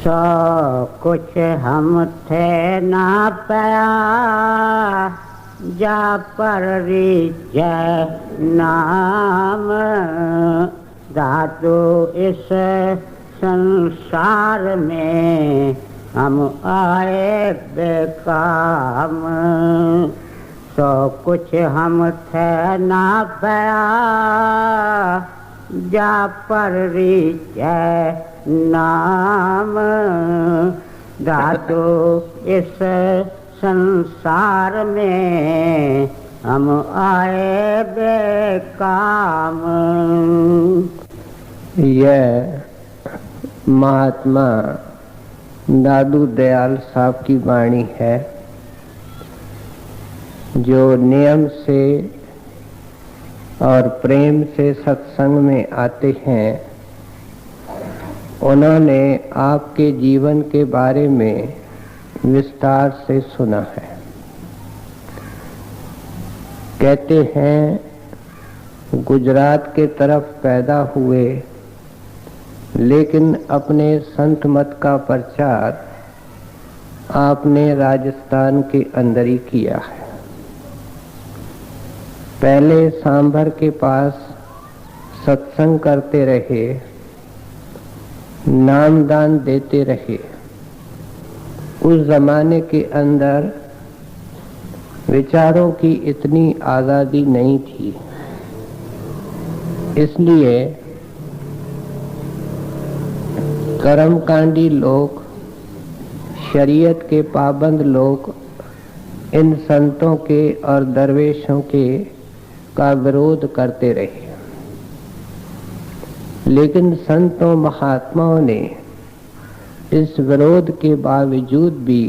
सो कुछ हम थे ना पाया, जा पर जय नाम धातु इस संसार में हम आए बेकाम। सो कुछ हम थे ना पाया, जा पर जय नाम धातु इस संसार में हम आए बेकाम। यह महात्मा दादू दयाल साहब की वाणी है, जो नियम से और प्रेम से सत्संग में आते हैं। उन्होंने आपके जीवन के बारे में विस्तार से सुना है। कहते हैं गुजरात के तरफ पैदा हुए, लेकिन अपने संत मत का प्रचार आपने राजस्थान के अंदर ही किया है। पहले सांभर के पास सत्संग करते रहे, नामदान देते रहे। उस जमाने के अंदर विचारों की इतनी आज़ादी नहीं थी, इसलिए कर्मकांडी लोग, शरीयत के पाबंद लोग इन संतों के और दरवेशों के का विरोध करते रहे। लेकिन संतों महात्माओं ने इस विरोध के बावजूद भी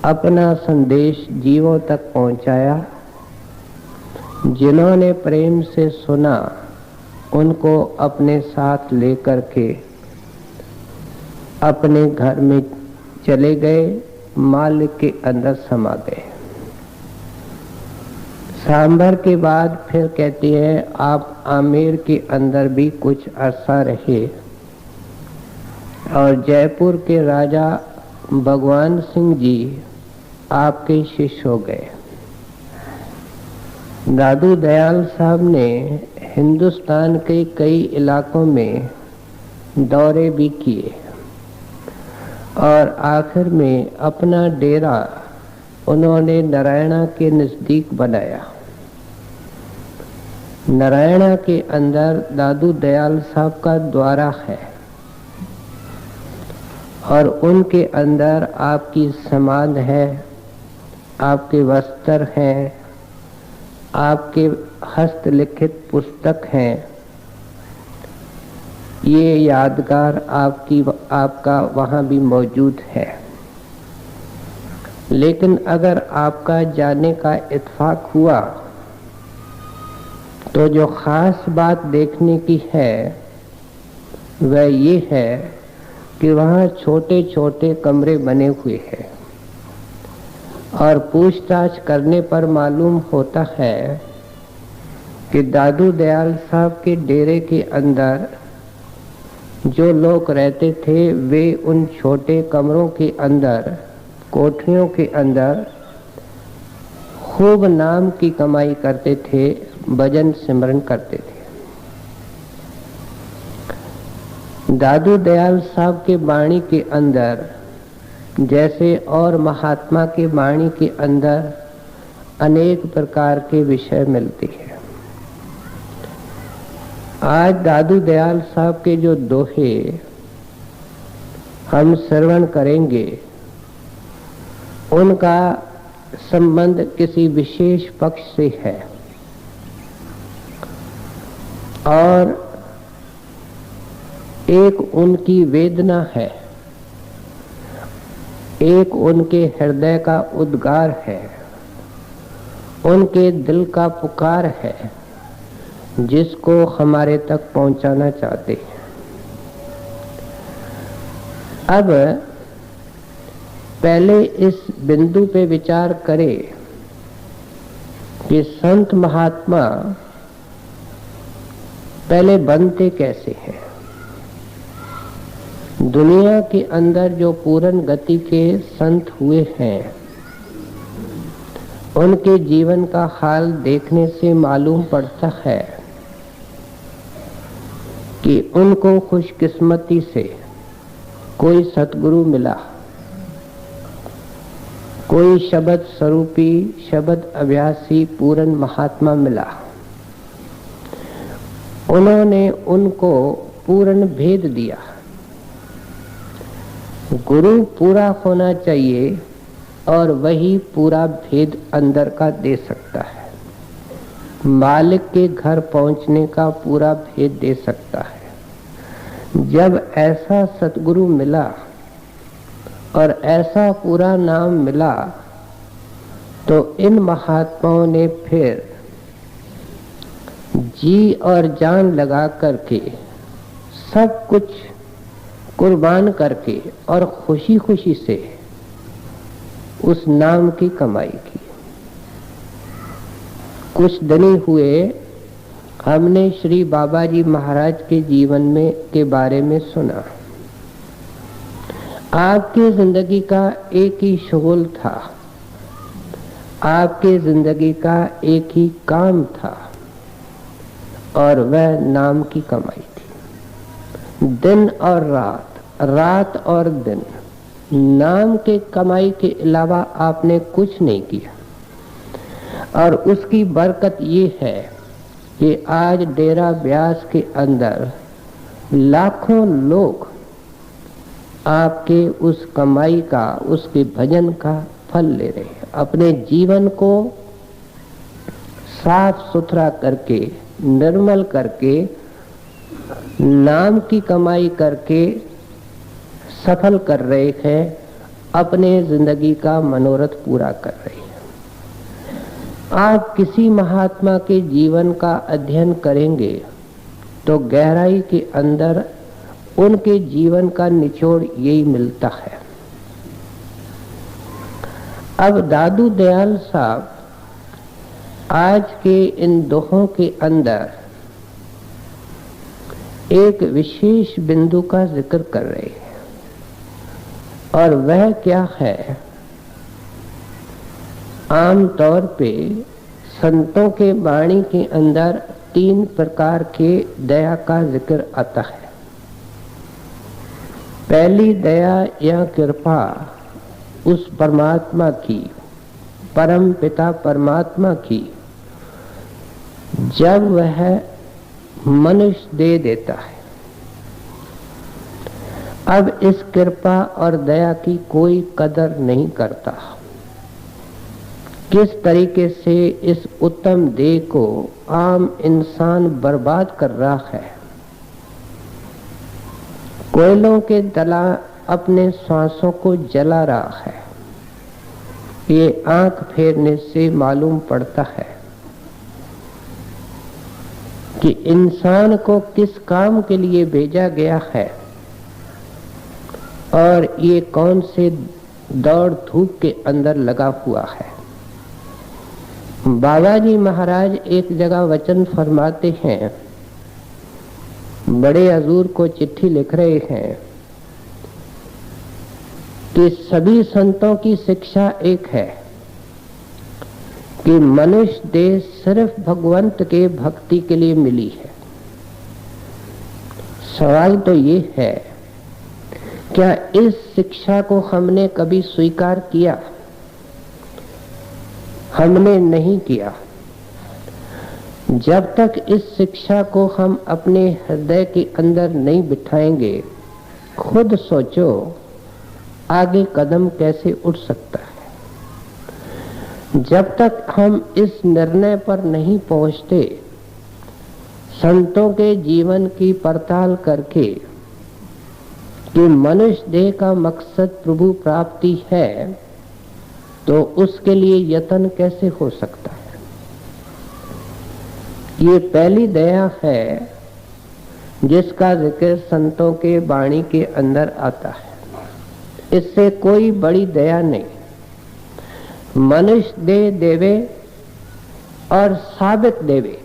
अपना संदेश जीवों तक पहुंचाया। जिन्होंने प्रेम से सुना, उनको अपने साथ लेकर के अपने घर में चले गए, माल के अंदर समा गए। सांभर के बाद फिर कहती है आप आमेर के अंदर भी कुछ अरसा रहे और जयपुर के राजा भगवान सिंह जी आपके शिष्य हो गए। दादू दयाल साहब ने हिंदुस्तान के कई इलाकों में दौरे भी किए और आखिर में अपना डेरा उन्होंने नारायणा के नजदीक बनाया। नारायणा के अंदर दादू दयाल साहब का द्वारा है और उनके अंदर आपकी समाध है, आपके वस्त्र हैं, आपके हस्तलिखित पुस्तक हैं। ये यादगार आपका वहाँ भी मौजूद है। लेकिन अगर आपका जाने का इत्फाक हुआ तो जो खास बात देखने की है वह ये है कि वहाँ छोटे छोटे कमरे बने हुए हैं और पूछताछ करने पर मालूम होता है कि दादू दयाल साहब के डेरे के अंदर जो लोग रहते थे वे उन छोटे कमरों के अंदर, कोठरियों के अंदर खूब नाम की कमाई करते थे, भजन सिमरन करते थे। दादू दयाल साहब के वाणी के अंदर जैसे और महात्मा के वाणी के अंदर अनेक प्रकार के विषय मिलते हैं। आज दादू दयाल साहब के जो दोहे हम श्रवण करेंगे, उनका संबंध किसी विशेष पक्ष से है और एक उनकी वेदना है, एक उनके हृदय का उद्गार है, उनके दिल का पुकार है, जिसको हमारे तक पहुंचाना चाहते हैं। अब पहले इस बिंदु पे विचार करें कि संत महात्मा पहले बनते कैसे हैं। दुनिया के अंदर जो पूर्ण गति के संत हुए हैं, उनके जीवन का हाल देखने से मालूम पड़ता है कि उनको खुशकिस्मती से कोई सतगुरु मिला, कोई शब्द स्वरूपी शब्द अभ्यासी पूर्ण महात्मा मिला। उन्होंने उनको पूर्ण भेद दिया। गुरु पूरा होना चाहिए और वही पूरा भेद अंदर का दे सकता है। मालिक के घर पहुंचने का पूरा भेद दे सकता है। जब ऐसा सतगुरु मिला और ऐसा पूरा नाम मिला, तो इन महात्माओं ने फिर जी और जान लगा करके सब कुछ कुर्बान करके और खुशी खुशी से उस नाम की कमाई की। कुछ दिन हुए हमने श्री बाबा जी महाराज के जीवन में के बारे में सुना। आपकी जिंदगी का एक ही शुगल था, आपके जिंदगी का एक ही काम था, और वह नाम की कमाई थी। दिन और रात, रात और दिन, नाम के कमाई के अलावा आपने कुछ नहीं किया। और उसकी बरकत ये है कि आज डेरा ब्यास के अंदर लाखों लोग आपके उस कमाई का, उसके भजन का फल ले रहे हैं। अपने जीवन को साफ सुथरा करके, निर्मल करके, नाम की कमाई करके सफल कर रहे हैं, अपने जिंदगी का मनोरथ पूरा कर रहे हैं। आप किसी महात्मा के जीवन का अध्ययन करेंगे तो गहराई के अंदर उनके जीवन का निचोड़ यही मिलता है। अब दादू दयाल साहब आज के इन दोहों के अंदर एक विशेष बिंदु का जिक्र कर रहे हैं, और वह क्या है? आम तौर पे संतों के वाणी के अंदर 3 प्रकार के दया का जिक्र आता है। पहली दया या कृपा उस परमात्मा की, परम पिता परमात्मा की, जब वह मनुष्य दे देता है। अब इस कृपा और दया की कोई कदर नहीं करता। किस तरीके से इस उत्तम देह को आम इंसान बर्बाद कर रहा है। कोयलों के तला अपने श्वासों को जला रहा है। ये आंख फेरने से मालूम पड़ता है कि इंसान को किस काम के लिए भेजा गया है और ये कौन से दौड़ धूप के अंदर लगा हुआ है। बाबा जी महाराज एक जगह वचन फरमाते हैं, बड़े हजूर को चिट्ठी लिख रहे हैं कि सभी संतों की शिक्षा एक है कि मनुष्य देह सिर्फ भगवंत के भक्ति के लिए मिली है। सवाल तो ये है, क्या इस शिक्षा को हमने कभी स्वीकार किया? हमने नहीं किया। जब तक इस शिक्षा को हम अपने हृदय के अंदर नहीं बिठाएंगे, खुद सोचो आगे कदम कैसे उठ सकता है। जब तक हम इस निर्णय पर नहीं पहुंचते, संतों के जीवन की पड़ताल करके कि मनुष्य देह का मकसद प्रभु प्राप्ति है, तो उसके लिए यत्न कैसे हो सकता है। ये पहली दया है जिसका जिक्र संतों के वाणी के अंदर आता है। इससे कोई बड़ी दया नहीं। मनुष्य दे देवे और साबित देवे,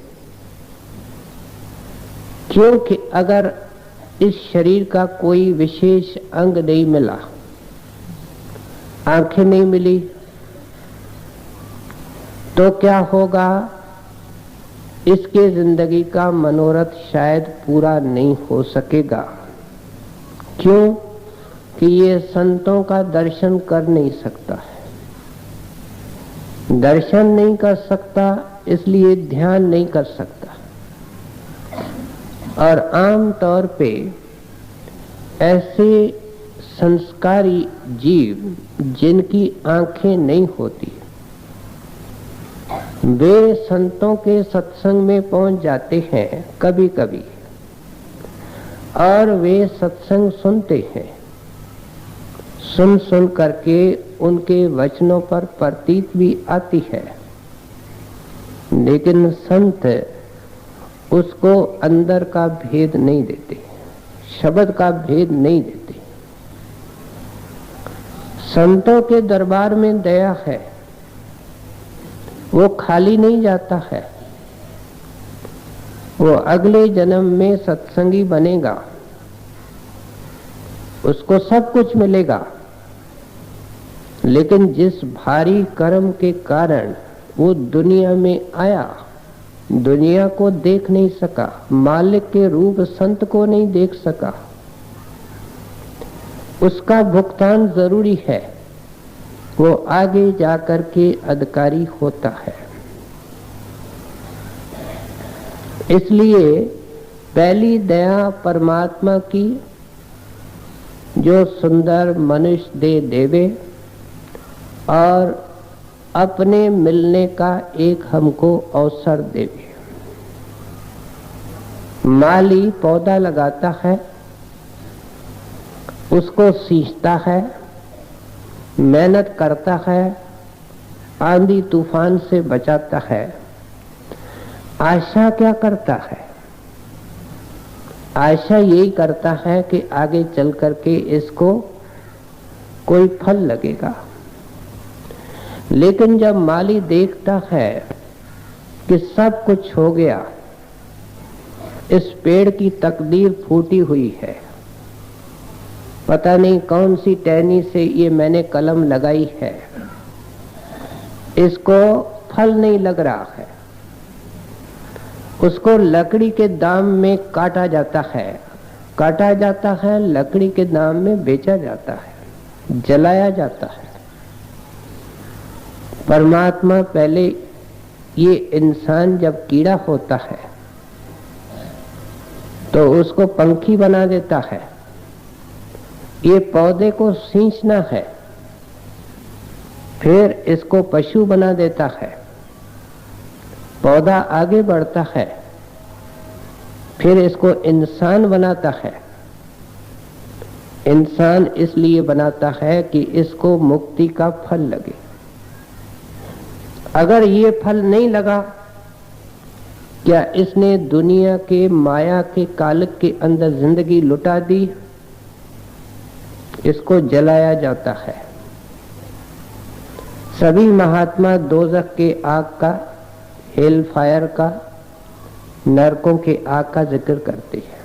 क्योंकि अगर इस शरीर का कोई विशेष अंग नहीं मिला, आंखें नहीं मिली, तो क्या होगा? इसके जिंदगी का मनोरथ शायद पूरा नहीं हो सकेगा। क्यों? कि ये संतों का दर्शन कर नहीं सकता है। दर्शन नहीं कर सकता, इसलिए ध्यान नहीं कर सकता। और आम तौर पे ऐसे संस्कारी जीव जिनकी आंखें नहीं होती, वे संतों के सत्संग में पहुंच जाते हैं कभी कभी, और वे सत्संग सुनते हैं। सुन सुन करके उनके वचनों पर प्रतीत भी आती है, लेकिन संत उसको अंदर का भेद नहीं देते, शब्द का भेद नहीं देते। संतों के दरबार में दया है, वो खाली नहीं जाता है। वो अगले जन्म में सत्संगी बनेगा, उसको सब कुछ मिलेगा, लेकिन जिस भारी कर्म के कारण वो दुनिया में आया, दुनिया को देख नहीं सका, मालिक के रूप संत को नहीं देख सका, उसका भुगतान जरूरी है। वो आगे जाकर के अधिकारी होता है। इसलिए पहली दया परमात्मा की, जो सुंदर मनुष्य दे देवे और अपने मिलने का एक हमको अवसर देवे। माली पौधा लगाता है, उसको सींचता है, मेहनत करता है, आंधी तूफान से बचाता है। आशा क्या करता है? आशा यही करता है कि आगे चल करके इसको कोई फल लगेगा। लेकिन जब माली देखता है कि सब कुछ हो गया, इस पेड़ की तकदीर फूटी हुई है, पता नहीं कौन सी टहनी से ये मैंने कलम लगाई है, इसको फल नहीं लग रहा है, उसको लकड़ी के दाम में काटा जाता है, लकड़ी के दाम में बेचा जाता है, जलाया जाता है। परमात्मा पहले ये इंसान जब कीड़ा होता है तो उसको पंखी बना देता है। ये पौधे को सींचना है, फिर इसको पशु बना देता है, पौधा आगे बढ़ता है, फिर इसको इंसान बनाता है। इंसान इसलिए बनाता है कि इसको मुक्ति का फल लगे। अगर ये फल नहीं लगा, क्या इसने दुनिया के माया के कालक के अंदर जिंदगी लुटा दी? इसको जलाया जाता है। सभी महात्मा दोजख के आग का, हेल फायर का, नरकों के आग का जिक्र करते हैं।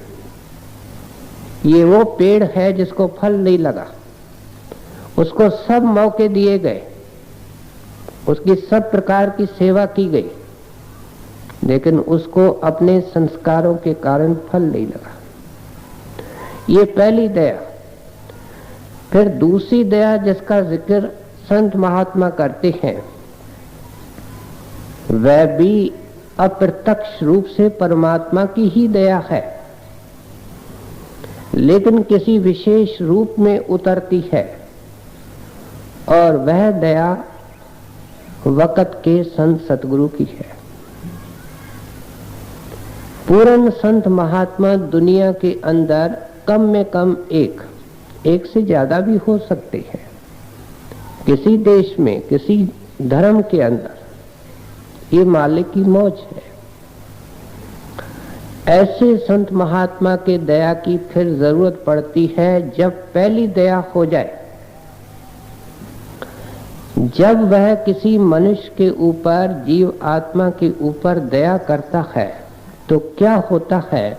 ये वो पेड़ है जिसको फल नहीं लगा, उसको सब मौके दिए गए, उसकी सब प्रकार की सेवा की गई, लेकिन उसको अपने संस्कारों के कारण फल नहीं लगा। ये पहली दया। फिर दूसरी दया जिसका जिक्र संत महात्मा करते हैं, वह भी अप्रत्यक्ष रूप से परमात्मा की ही दया है, लेकिन किसी विशेष रूप में उतरती है। और वह दया वक़्त के संत सतगुरु की है। पूर्ण संत महात्मा दुनिया के अंदर कम में कम एक से ज्यादा भी हो सकते हैं। किसी देश में, किसी धर्म के अंदर ये मालिक की मौज है। ऐसे संत महात्मा के दया की फिर जरूरत पड़ती है जब पहली दया हो जाए, जब वह किसी मनुष्य के ऊपर, जीव आत्मा के ऊपर दया करता है, तो क्या होता है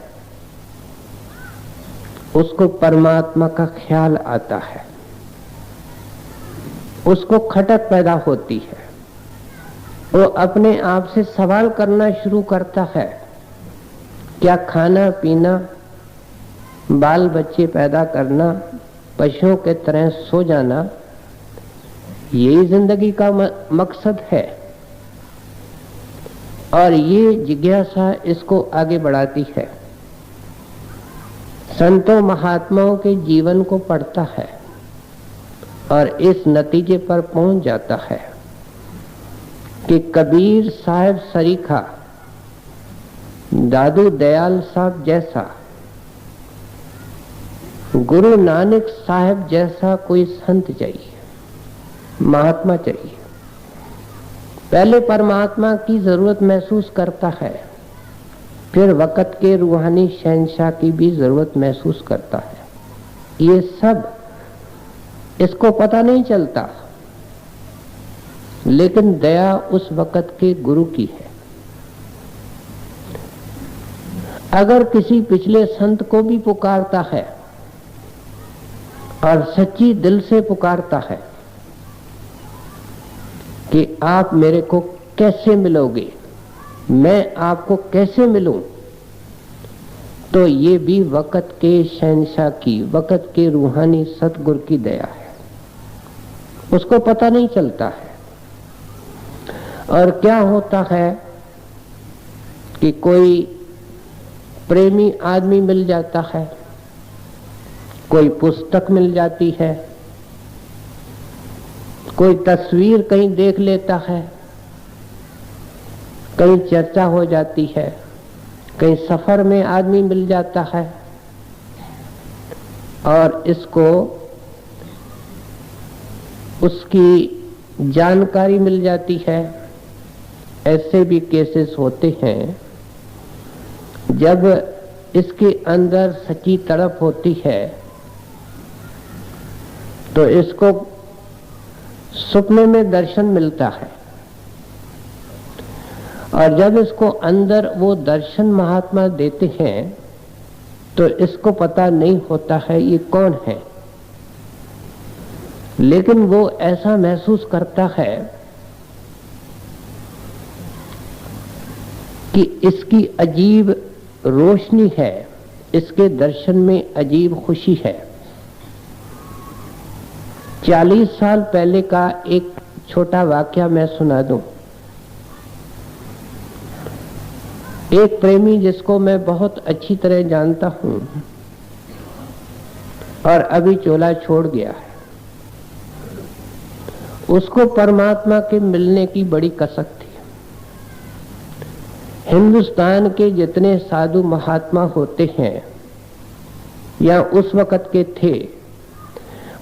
उसको परमात्मा का ख्याल आता है, उसको खटक पैदा होती है, वो अपने आप से सवाल करना शुरू करता है, क्या खाना पीना, बाल बच्चे पैदा करना, पशुओं के तरह सो जाना, यही जिंदगी का मकसद है? और ये जिज्ञासा इसको आगे बढ़ाती है। संतों महात्माओं के जीवन को पढ़ता है और इस नतीजे पर पहुंच जाता है कि कबीर साहब सरीखा, दादू दयाल साहब जैसा, गुरु नानक साहब जैसा कोई संत चाहिए, महात्मा चाहिए। पहले परमात्मा की जरूरत महसूस करता है, फिर वक़्त के रूहानी शहंशाह की भी जरूरत महसूस करता है। ये सब इसको पता नहीं चलता, लेकिन दया उस वक़्त के गुरु की है। अगर किसी पिछले संत को भी पुकारता है और सच्ची दिल से पुकारता है कि आप मेरे को कैसे मिलोगे, मैं आपको कैसे मिलूं, तो ये भी वक़्त के शहंशाह की, वक़्त के रूहानी सतगुरु की दया है। उसको पता नहीं चलता है। और क्या होता है कि कोई प्रेमी आदमी मिल जाता है, कोई पुस्तक मिल जाती है, कोई तस्वीर कहीं देख लेता है, कहीं चर्चा हो जाती है, कहीं सफर में आदमी मिल जाता है और इसको उसकी जानकारी मिल जाती है। ऐसे भी केसेस होते हैं जब इसके अंदर सच्ची तड़प होती है तो इसको सपने में दर्शन मिलता है, और जब इसको अंदर वो दर्शन महात्मा देते हैं तो इसको पता नहीं होता है ये कौन है, लेकिन वो ऐसा महसूस करता है कि इसकी अजीब रोशनी है, इसके दर्शन में अजीब खुशी है। 40 साल पहले का एक छोटा वाकया मैं सुना दूं। एक प्रेमी जिसको मैं बहुत अच्छी तरह जानता हूं और अभी चोला छोड़ गया है, उसको परमात्मा के मिलने की बड़ी कसक थी। हिंदुस्तान के जितने साधु महात्मा होते हैं या उस वक़्त के थे,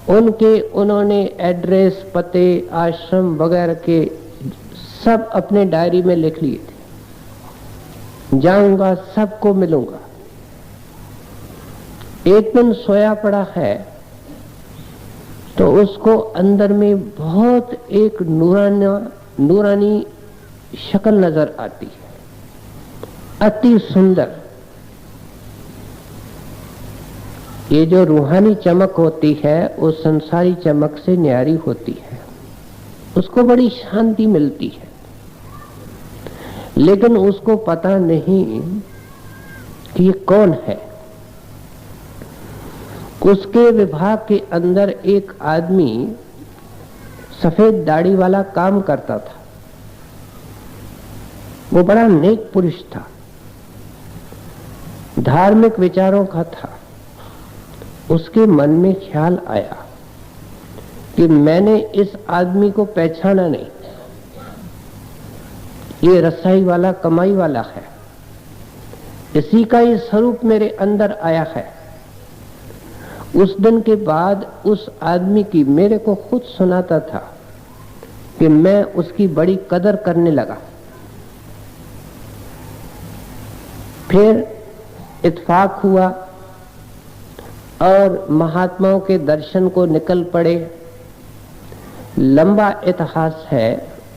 उन्होंने एड्रेस, पते, आश्रम वगैरह के सब अपने डायरी में लिख लिए थे। जाऊंगा, सबको मिलूंगा। एक दिन सोया पड़ा है तो उसको अंदर में बहुत एक नूरानी शक्ल नजर आती है, अति सुंदर। ये जो रूहानी चमक होती है वो संसारी चमक से न्यारी होती है, उसको बड़ी शांति मिलती है, लेकिन उसको पता नहीं कि ये कौन है। उसके विभाग के अंदर एक आदमी सफेद दाढ़ी वाला काम करता था। वो बड़ा नेक पुरुष था, धार्मिक विचारों का था। उसके मन में ख्याल आया कि मैंने इस आदमी को पहचाना नहीं, ये रसाई वाला, कमाई वाला है, इसी का ये स्वरूप मेरे अंदर आया है। उस दिन के बाद उस आदमी की मेरे को खुद सुनाता था कि मैं उसकी बड़ी कदर करने लगा। फिर इत्तेफाक हुआ और महात्माओं के दर्शन को निकल पड़े। लंबा इतिहास है।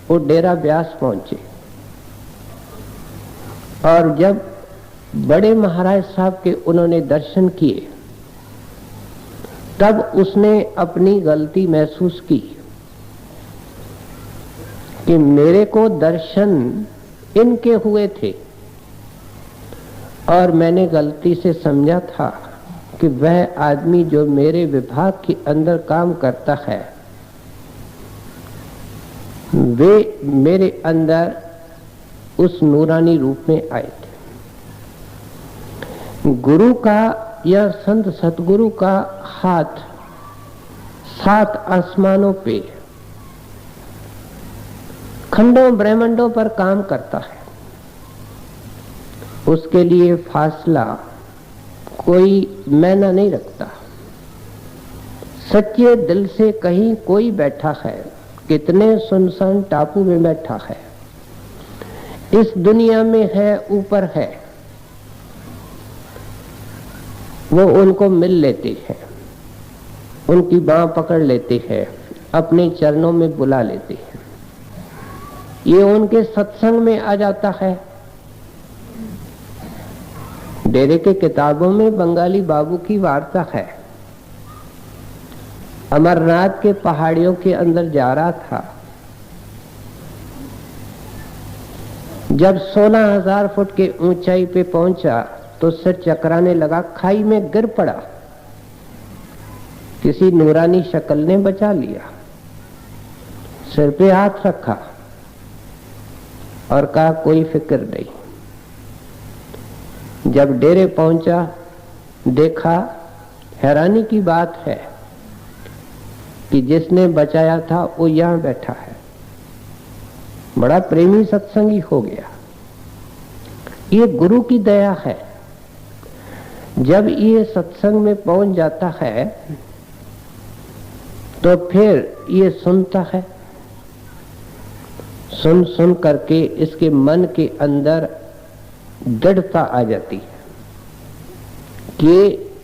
वो डेरा ब्यास पहुंचे और जब बड़े महाराज साहब के उन्होंने दर्शन किए तब उसने अपनी गलती महसूस की कि मेरे को दर्शन इनके हुए थे और मैंने गलती से समझा था कि वह आदमी जो मेरे विभाग के अंदर काम करता है वे मेरे अंदर उस नूरानी रूप में आए थे। गुरु का या संत सतगुरु का हाथ 7 आसमानों पे खंडों ब्रह्मांडों पर काम करता है। उसके लिए फासला कोई मायना नहीं रखता। सच्चे दिल से कहीं कोई बैठा है, कितने सुनसान टापू में बैठा है, इस दुनिया में है, ऊपर है, वो उनको मिल लेते हैं, उनकी बांह पकड़ लेते हैं, अपने चरणों में बुला लेते हैं। ये उनके सत्संग में आ जाता है। डेरे के किताबों में बंगाली बाबू की वार्ता है। अमरनाथ के पहाड़ियों के अंदर जा रहा था। जब 16,000 फुट के ऊंचाई पे पहुंचा तो सिर चकराने लगा, खाई में गिर पड़ा। किसी नूरानी शक्ल ने बचा लिया, सिर पे हाथ रखा और कहा कोई फिक्र नहीं। जब डेरे पहुंचा देखा, हैरानी की बात है कि जिसने बचाया था वो यहां बैठा है। बड़ा प्रेमी सत्संगी हो गया। ये गुरु की दया है। जब ये सत्संग में पहुंच जाता है तो फिर ये सुनता है। सुन सुन करके इसके मन के अंदर दृढ़ता आ जाती है कि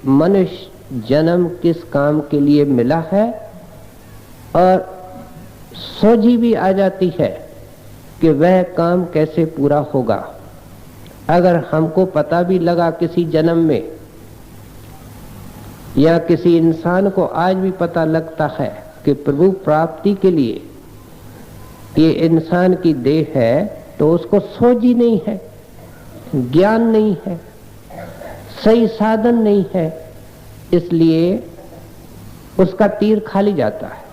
मनुष्य जन्म किस काम के लिए मिला है, और सोझी भी आ जाती है कि वह काम कैसे पूरा होगा। अगर हमको पता भी लगा किसी जन्म में, या किसी इंसान को आज भी पता लगता है कि प्रभु प्राप्ति के लिए ये इंसान की देह है, तो उसको सोझी नहीं है, ज्ञान नहीं है, सही साधन नहीं है, इसलिए उसका तीर खाली जाता है,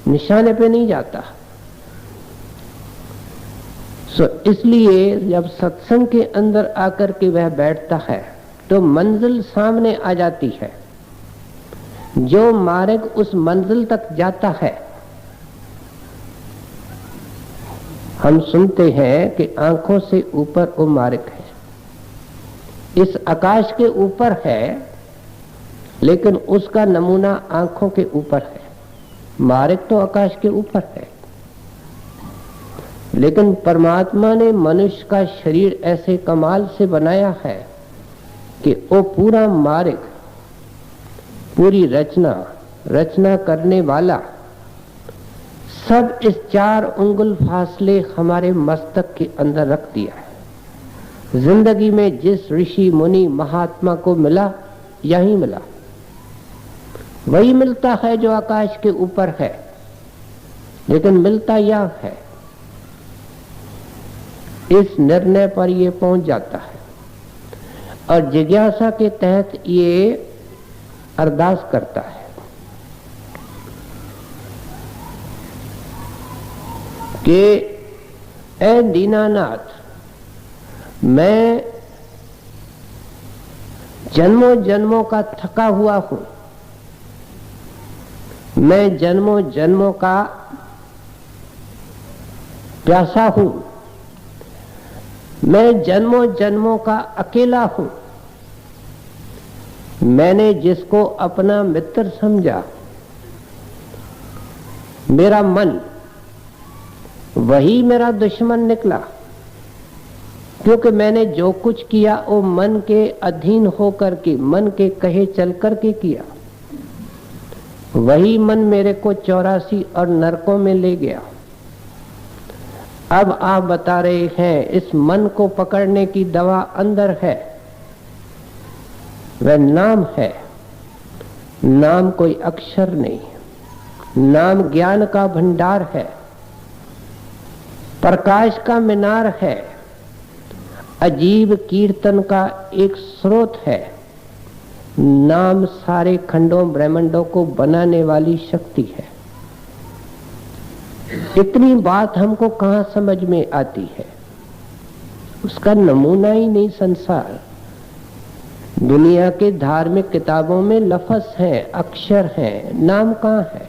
निशाने पे नहीं जाता। इसलिए जब सत्संग के अंदर आकर के वह बैठता है तो मंजिल सामने आ जाती है। जो मार्ग उस मंजिल तक जाता है, हम सुनते हैं कि आंखों से ऊपर वो मार्ग है, इस आकाश के ऊपर है, लेकिन उसका नमूना आंखों के ऊपर है। मार्ग तो आकाश के ऊपर है, लेकिन परमात्मा ने मनुष्य का शरीर ऐसे कमाल से बनाया है कि वो पूरा मार्ग, पूरी रचना करने वाला सब इस 4 उंगल फासले हमारे मस्तक के अंदर रख दिया है। जिंदगी में जिस ऋषि मुनि महात्मा को मिला, यही मिला, वही मिलता है जो आकाश के ऊपर है, लेकिन मिलता यह है। इस निर्णय पर ये पहुंच जाता है और जिज्ञासा के तहत ये अरदास करता है कि ऐ दीनानाथ, मैं जन्मों जन्मों का थका हुआ हूं, मैं जन्मों जन्मों का प्यासा हूं, मैं जन्मों जन्मों का अकेला हूं। मैंने जिसको अपना मित्र समझा, मेरा मन, वही मेरा दुश्मन निकला, क्योंकि मैंने जो कुछ किया वो मन के अधीन होकर के, मन के कहे चल कर के किया। वही मन मेरे को 84 और नरकों में ले गया। अब आप बता रहे हैं इस मन को पकड़ने की दवा अंदर है, वह नाम है। नाम कोई अक्षर नहीं, नाम ज्ञान का भंडार है, प्रकाश का मीनार है, अजीब कीर्तन का एक स्रोत है। नाम सारे खंडों ब्रह्मांडों को बनाने वाली शक्ति है। इतनी बात हमको कहां समझ में आती है? उसका नमूना ही नहीं संसार। दुनिया के धार्मिक किताबों में लफ्ज़ हैं, अक्षर हैं, नाम कहां है?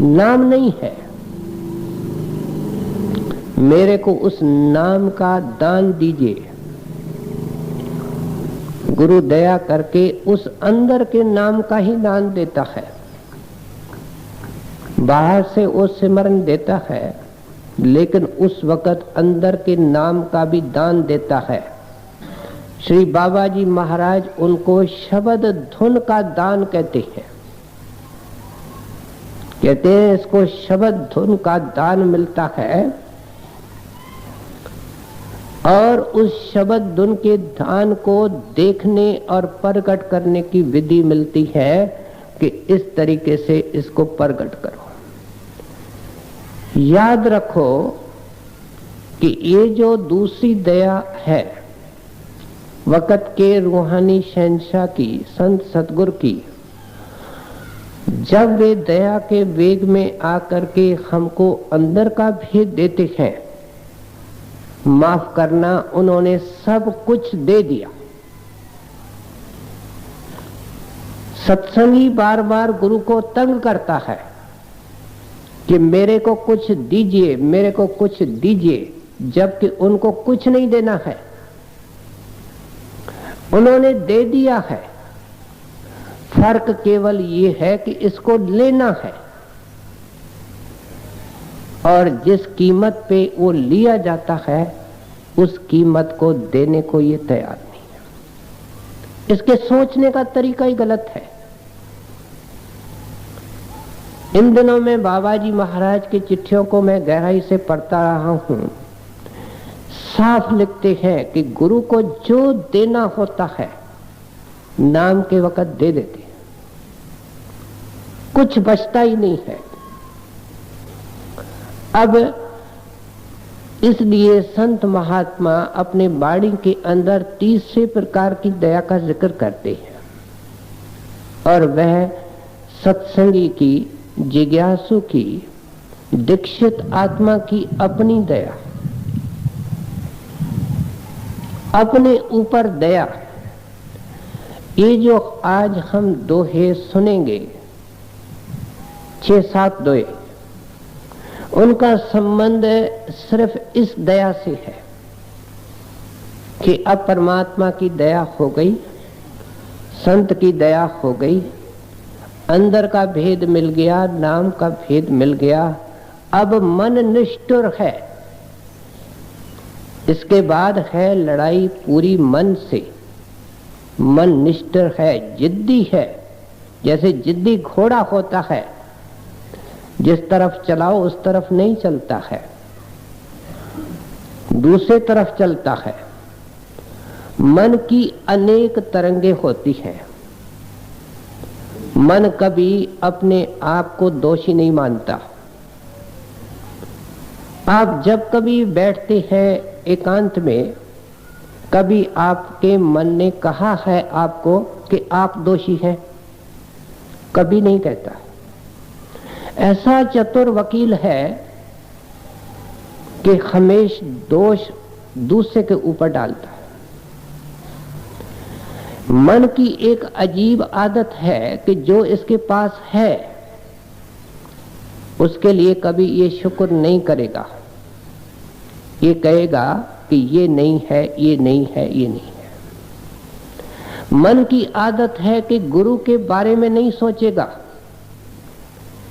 नाम नहीं है। मेरे को उस नाम का दान दीजिए। गुरु दया करके उस अंदर के नाम का ही दान देता है। बाहर से वो सिमरन देता है, लेकिन उस वक्त अंदर के नाम का भी दान देता है। श्री बाबा जी महाराज उनको शब्द धुन का दान कहते हैं। कहते हैं इसको शब्द धुन का दान मिलता है, और उस शब्द धुन के दान को देखने और प्रकट करने की विधि मिलती है कि इस तरीके से इसको प्रकट करो। याद रखो कि ये जो दूसरी दया है वक़्त के रूहानी शहंशाह की, संत सतगुरु की, जब वे दया के वेग में आकर के हमको अंदर का भेद देते हैं, माफ करना, उन्होंने सब कुछ दे दिया। सत्संगी बार बार गुरु को तंग करता है कि मेरे को कुछ दीजिए, मेरे को कुछ दीजिए, जबकि उनको कुछ नहीं देना है। उन्होंने दे दिया है। फर्क केवल ये है कि इसको लेना है, और जिस कीमत पे वो लिया जाता है उस कीमत को देने को ये तैयार नहीं है। इसके सोचने का तरीका ही गलत है। इन दिनों में बाबा जी महाराज की चिट्ठियों को मैं गहराई से पढ़ता रहा हूं। साफ लिखते हैं कि गुरु को जो देना होता है नाम के वक्त दे देते हैं, कुछ बचता ही नहीं है। अब इसलिए संत महात्मा अपने वाणी के अंदर तीसरे प्रकार की दया का जिक्र करते हैं, और वह सत्संगी की, जिज्ञासु की, दीक्षित आत्मा की अपनी दया, अपने ऊपर दया। ये जो आज हम दोहे सुनेंगे, 6-7 दोहे, उनका संबंध सिर्फ इस दया से है कि अब परमात्मा की दया हो गई, संत की दया हो गई, अंदर का भेद मिल गया, नाम का भेद मिल गया। अब मन निष्ठुर है। इसके बाद है लड़ाई पूरी मन से। मन निष्ठुर है, जिद्दी है। जैसे जिद्दी घोड़ा होता है, जिस तरफ चलाओ उस तरफ नहीं चलता है, दूसरे तरफ चलता है। मन की अनेक तरंगे होती हैं। मन कभी अपने आप को दोषी नहीं मानता। आप जब कभी बैठते हैं एकांत में, कभी आपके मन ने कहा है आपको कि आप दोषी हैं? कभी नहीं कहता। ऐसा चतुर वकील है कि हमेशा दोष दूसरे के ऊपर डालता है। मन की एक अजीब आदत है कि जो इसके पास है उसके लिए कभी ये शुक्र नहीं करेगा। ये कहेगा कि ये नहीं है, ये नहीं है, ये नहीं है। मन की आदत है कि गुरु के बारे में नहीं सोचेगा,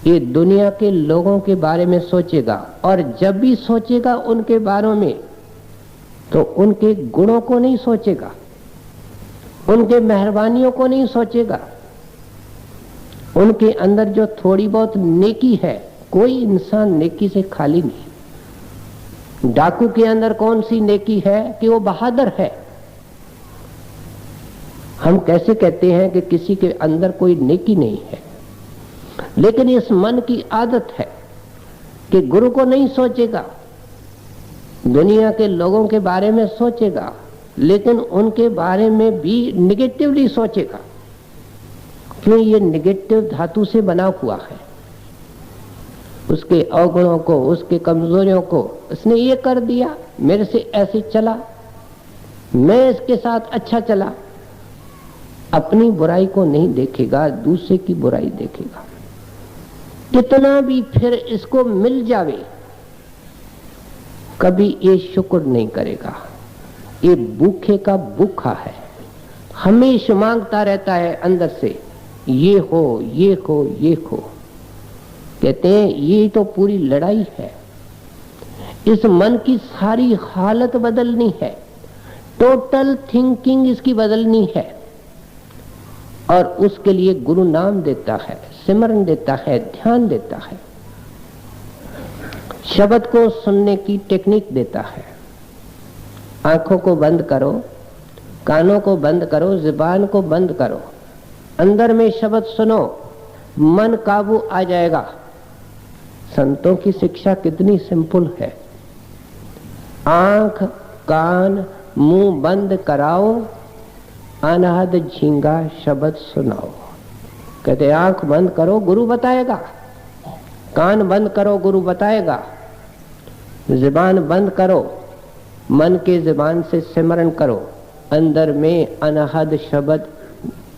ये दुनिया के लोगों के बारे में सोचेगा, और जब भी सोचेगा उनके बारे में तो उनके गुणों को नहीं सोचेगा, उनके मेहरबानियों को नहीं सोचेगा, उनके अंदर जो थोड़ी बहुत नेकी है। कोई इंसान नेकी से खाली नहीं। डाकू के अंदर कौन सी नेकी है कि वो बहादुर है। हम कैसे कहते हैं कि किसी के अंदर कोई नेकी नहीं है, लेकिन इस मन की आदत है कि गुरु को नहीं सोचेगा, दुनिया के लोगों के बारे में सोचेगा, लेकिन उनके बारे में भी निगेटिवली सोचेगा। क्यों? ये निगेटिव धातु से बना हुआ है। उसके अवगुणों को, उसके कमजोरियों को, उसने ये कर दिया, मेरे से ऐसे चला, मैं इसके साथ अच्छा चला। अपनी बुराई को नहीं देखेगा, दूसरे की बुराई देखेगा। कितना भी फिर इसको मिल जावे, कभी ये शुक्र नहीं करेगा। ये भूखे का भूखा है, हमेशा मांगता रहता है अंदर से, ये हो, ये हो, ये हो। कहते हैं ये तो पूरी लड़ाई है। इस मन की सारी हालत बदलनी है, टोटल थिंकिंग इसकी बदलनी है, और उसके लिए गुरु नाम देता है, सिमरन देता है, ध्यान देता है, शब्द को सुनने की टेक्निक देता है। आंखों को बंद करो, कानों को बंद करो, जुबान को बंद करो, अंदर में शब्द सुनो, मन काबू आ जाएगा। संतों की शिक्षा कितनी सिंपल है। आंख, कान, मुंह बंद कराओ, अनाहद झींगा शब्द सुनाओ। कहते आंख बंद करो, गुरु बताएगा, कान बंद करो, गुरु बताएगा, जुबान बंद करो, मन के जुबान से सिमरन करो, अंदर में अनाहद शब्द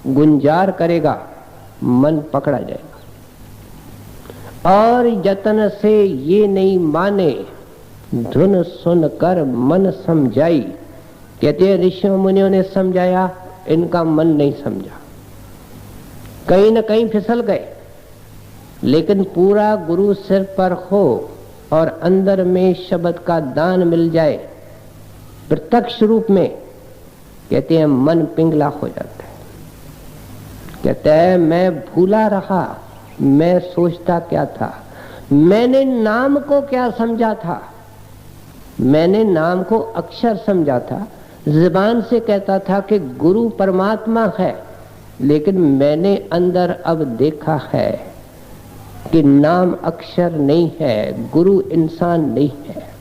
गुंजार करेगा, मन पकड़ा जाएगा। और यत्न से ये नहीं माने, धुन सुनकर मन समझाई। कहते हैं ऋषियों मुनियों ने समझाया, इनका मन नहीं समझा, कहीं न कहीं फिसल गए। लेकिन पूरा गुरु सिर पर हो और अंदर में शब्द का दान मिल जाए प्रत्यक्ष रूप में, कहते हैं मन पिंगला हो जाता है। कहता है मैं भूला रहा, मैं सोचता क्या था, मैंने नाम को क्या समझा था, मैंने नाम को अक्षर समझा था, जुबान से कहता था कि गुरु परमात्मा है, लेकिन मैंने अंदर अब देखा है कि नाम अक्षर नहीं है, गुरु इंसान नहीं है।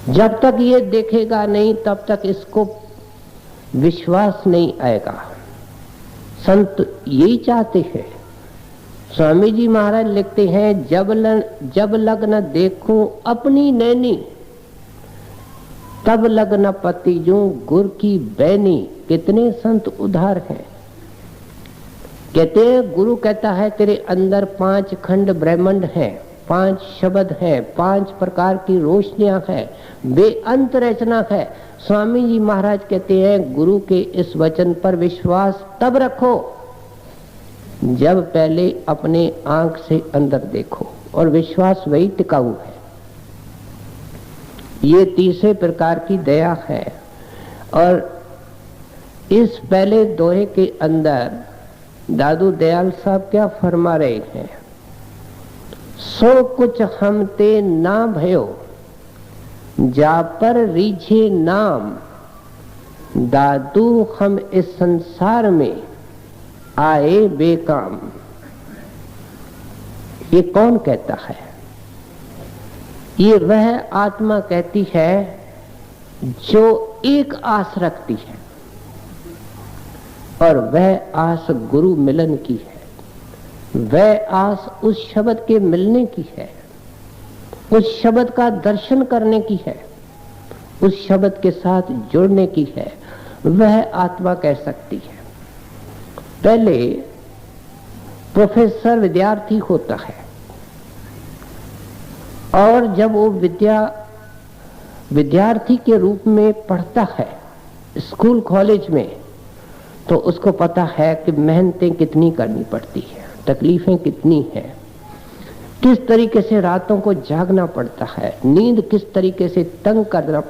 जब तक ये देखेगा नहीं तब तक इसको विश्वास नहीं आएगा। संत यही चाहते हैं। स्वामी जी महाराज लिखते हैं, जब लग न देखूं अपनी नैनी, तब लग न पति जूं गुर की बैनी। कितने संत उधार हैं। कहते हैं गुरु कहता है तेरे अंदर 5 खंड ब्रह्मांड हैं, 5 शब्द हैं, 5 प्रकार की रोशनियां हैं, बेअंत रचना है। स्वामी जी महाराज कहते हैं गुरु के इस वचन पर विश्वास तब रखो जब पहले अपने आंख से अंदर देखो, और विश्वास वही टिकाऊ है। ये तीसरे प्रकार की दया है। और इस पहले दोहे के अंदर दादू दयाल साहब क्या फरमा रहे हैं, सो कुछ हमते ना भयो, जा पर रीझे नाम, दादू हम इस संसार में आए बेकाम। ये कौन कहता है? ये वह आत्मा कहती है जो एक आस रखती है, और वह आस गुरु मिलन की है। वह आस उस शब्द के मिलने की है, उस शब्द का दर्शन करने की है, उस शब्द के साथ जुड़ने की है। वह आत्मा कह सकती है। पहले प्रोफेसर विद्यार्थी होता है, और जब वो विद्यार्थी के रूप में पढ़ता है स्कूल कॉलेज में, तो उसको पता है कि मेहनतें कितनी करनी पड़ती है, तकलीफें कितनी हैं, किस तरीके से रातों को जागना पड़ता है, नींद किस तरीके से तंग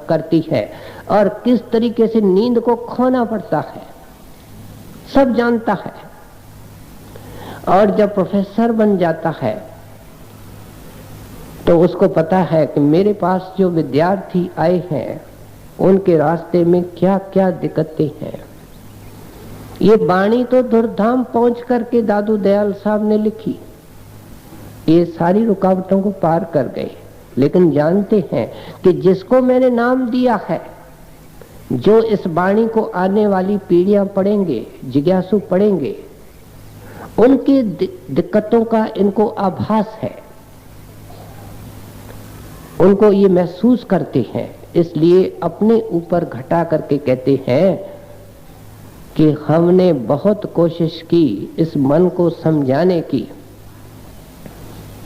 करती है, और किस तरीके से नींद को खोना पड़ता है, सब जानता है। और जब प्रोफेसर बन जाता है तो उसको पता है कि मेरे पास जो विद्यार्थी आए हैं उनके रास्ते में क्या क्या दिक्कतें हैं, ये वाणी तो धुरधाम पहुंच करके दादू दयाल साहब ने लिखी, ये सारी रुकावटों को पार कर गए। लेकिन जानते हैं कि जिसको मैंने नाम दिया है, जो इस वाणी को आने वाली पीढ़ियां पढ़ेंगे, जिज्ञासु पढ़ेंगे, उनकी दिक्कतों का इनको आभास है, उनको ये महसूस करते हैं। इसलिए अपने ऊपर घटा करके कहते हैं कि हमने बहुत कोशिश की इस मन को समझाने की।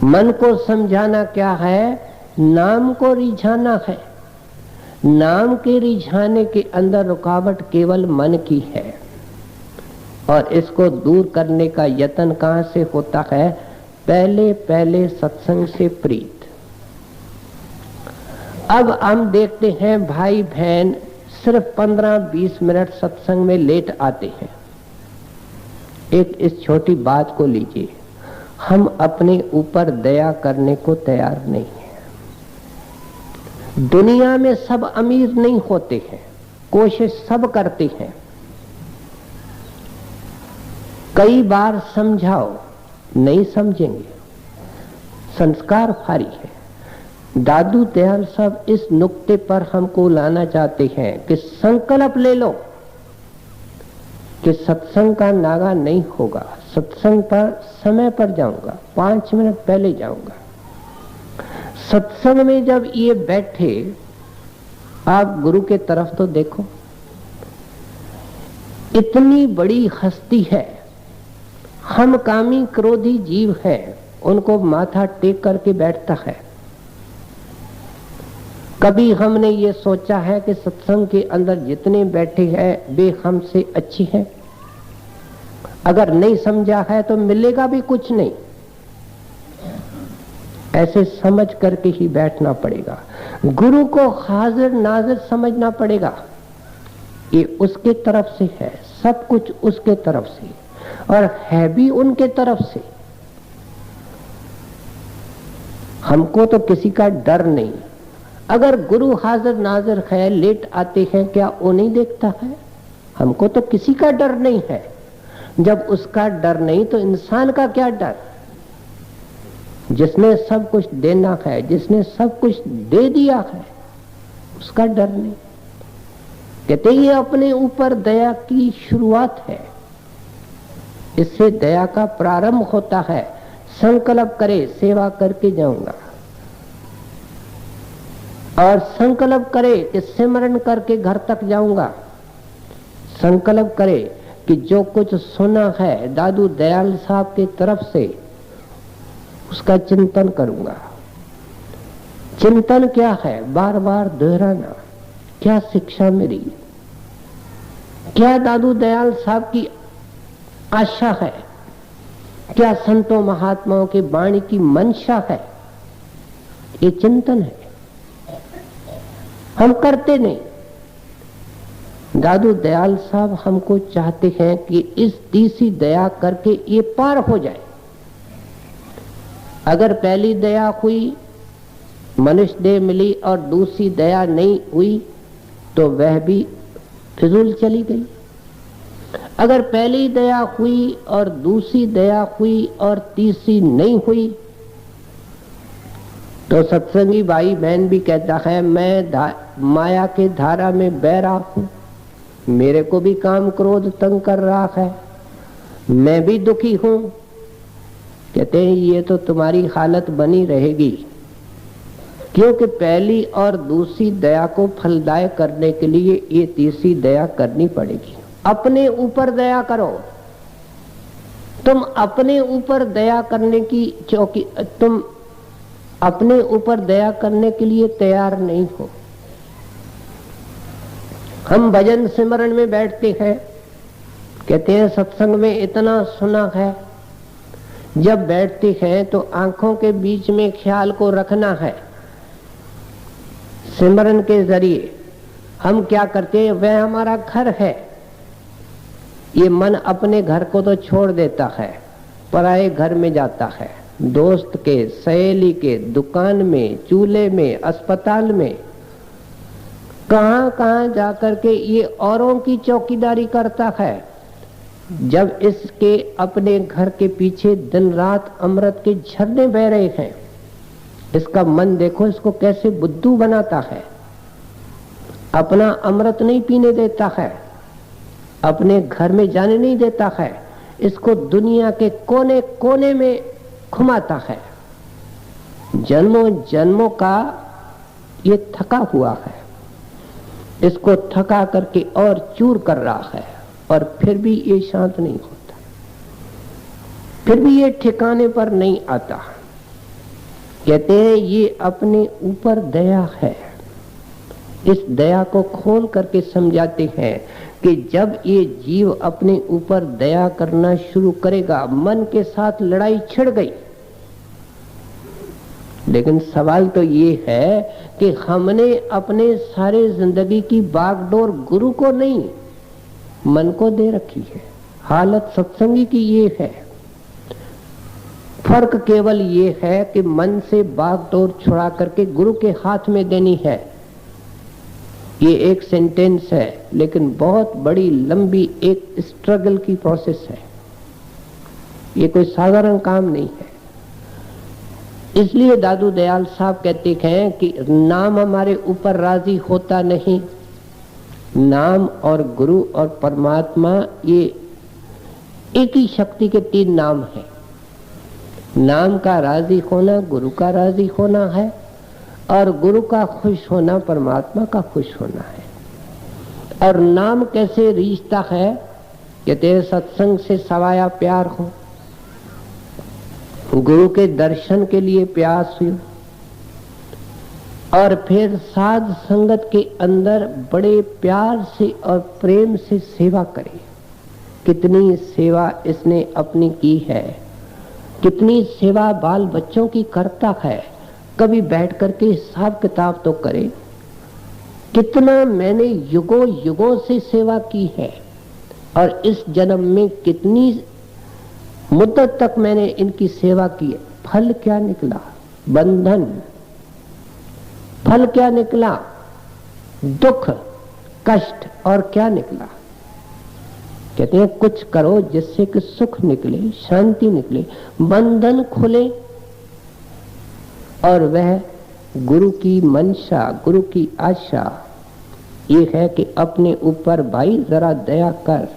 मन को समझाना क्या है? नाम को रिझाना है। नाम के रिझाने के अंदर रुकावट केवल मन की है, और इसको दूर करने का यत्न कहां से होता है? पहले पहले सत्संग से प्रीत। अब हम देखते हैं भाई बहन सिर्फ 15-20 मिनट सत्संग में लेट आते हैं। एक इस छोटी बात को लीजिए, हम अपने ऊपर दया करने को तैयार नहीं है। दुनिया में सब अमीर नहीं होते हैं, कोशिश सब करते हैं। कई बार समझाओ, नहीं समझेंगे, संस्कार भारी है। दादू दयाल साहब इस नुक्ते पर हमको लाना चाहते हैं कि संकल्प ले लो कि सत्संग का नागा नहीं होगा, सत्संग पर समय पर जाऊंगा, 5 मिनट पहले जाऊंगा। सत्संग में जब ये बैठे, आप गुरु के तरफ तो देखो, इतनी बड़ी हस्ती है, हम कामी क्रोधी जीव हैं, उनको माथा टेक करके बैठता है। कभी हमने ये सोचा है कि सत्संग के अंदर जितने बैठे हैं वे हमसे अच्छी हैं? अगर नहीं समझा है तो मिलेगा भी कुछ नहीं। ऐसे समझ करके ही बैठना पड़ेगा। गुरु को हाजिर नाजिर समझना पड़ेगा। ये उसके तरफ से है, सब कुछ उसके तरफ से, और है भी उनके तरफ से। हमको तो किसी का डर नहीं। अगर गुरु हाजिर नाजिर है, लेट आते हैं, क्या वो नहीं देखता है? हमको तो किसी का डर नहीं है। जब उसका डर नहीं तो इंसान का क्या डर? जिसने सब कुछ देना है, जिसने सब कुछ दे दिया है, उसका डर नहीं। कहते ये अपने ऊपर दया की शुरुआत है, इससे दया का प्रारंभ होता है। संकल्प करे सेवा करके जाऊंगा, और संकल्प करे कि सिमरन करके घर तक जाऊंगा। संकल्प करे कि जो कुछ सुना है दादू दयाल साहब की तरफ से, उसका चिंतन करूंगा। चिंतन क्या है? बार बार दोहराना। क्या शिक्षा मेरी, क्या दादू दयाल साहब की आशा है, क्या संतों महात्माओं की वाणी की मंशा है? ये चिंतन है, हम करते नहीं। दादू दयाल साहब हमको चाहते हैं कि इस तीसरी दया करके ये पार हो जाए। अगर पहली दया हुई, मनुष्य देह मिली, और दूसरी दया नहीं हुई तो वह भी फिजूल चली गई। अगर पहली दया हुई और दूसरी दया हुई और तीसरी नहीं हुई तो सत्संगी भाई बहन भी कहता है मैं माया के धारा में बह रहा हूं, मेरे को भी काम क्रोध तंग कर रहा है, मैं भी दुखी हूं। कहते हैं ये तो तुम्हारी हालत बनी रहेगी, क्योंकि पहली और दूसरी दया को फलदायक करने के लिए ये तीसरी दया करनी पड़ेगी। अपने ऊपर दया करो। तुम अपने ऊपर दया करने की तुम अपने ऊपर दया करने के लिए तैयार नहीं हो। हम भजन सिमरन में बैठते हैं, कहते हैं सत्संग में इतना सुना है। जब बैठते हैं तो आंखों के बीच में ख्याल को रखना है। सिमरन के जरिए हम क्या करते हैं, वह हमारा घर है। ये मन अपने घर को तो छोड़ देता है, पराये घर में जाता है। दोस्त के, सहेली के, दुकान में, चूल्हे में, अस्पताल में, कहां कहां जाकर के ये औरों की चौकीदारी करता है। जब इसके अपने घर के पीछे दिन रात अमृत के झरने बह रहे हैं, इसका मन देखो इसको कैसे बुद्धू बनाता है, अपना अमृत नहीं पीने देता है, अपने घर में जाने नहीं देता है, इसको दुनिया के कोने कोने में घुमाता है। जन्मों जन्मों का ये थका हुआ है, इसको थका करके और चूर कर रहा है, और फिर भी ये शांत नहीं होता, फिर भी ये ठिकाने पर नहीं आता। कहते हैं ये अपने ऊपर दया है। इस दया को खोल करके समझाते हैं कि जब ये जीव अपने ऊपर दया करना शुरू करेगा, मन के साथ लड़ाई छिड़ गई। लेकिन सवाल तो ये है कि हमने अपने सारे जिंदगी की बागडोर गुरु को नहीं, मन को दे रखी है। हालत सत्संगी की ये है। फर्क केवल ये है कि मन से बागडोर छुड़ा करके गुरु के हाथ में देनी है। ये एक सेंटेंस है, लेकिन बहुत बड़ी लंबी एक स्ट्रगल की प्रोसेस है। ये कोई साधारण काम नहीं है। इसलिए दादू दयाल साहब कहते हैं कि नाम हमारे ऊपर राजी होता नहीं। नाम और गुरु और परमात्मा ये एक ही शक्ति के तीन नाम हैं। नाम का राजी होना गुरु का राजी होना है, और गुरु का खुश होना परमात्मा का खुश होना है। और नाम कैसे रिश्ता है कि तेरे सत्संग से सवाया प्यार हो, गुरु के दर्शन के लिए प्यास हुई, और फिर साध संगत के अंदर बड़े प्यार से और प्रेम से सेवा करे। कितनी सेवा इसने अपनी की है, कितनी सेवा बाल बच्चों की करता है। कभी बैठ करके हिसाब किताब तो करे, कितना मैंने युगों युगों से सेवा की है, और इस जन्म में कितनी मुद्दत तक मैंने इनकी सेवा की है। फल क्या निकला? बंधन। फल क्या निकला? दुख, कष्ट। और क्या निकला? कहते हैं कुछ करो जिससे कि सुख निकले, शांति निकले, बंधन खुले। और वह गुरु की मंशा, गुरु की आशा ये है कि अपने ऊपर भाई जरा दया कर।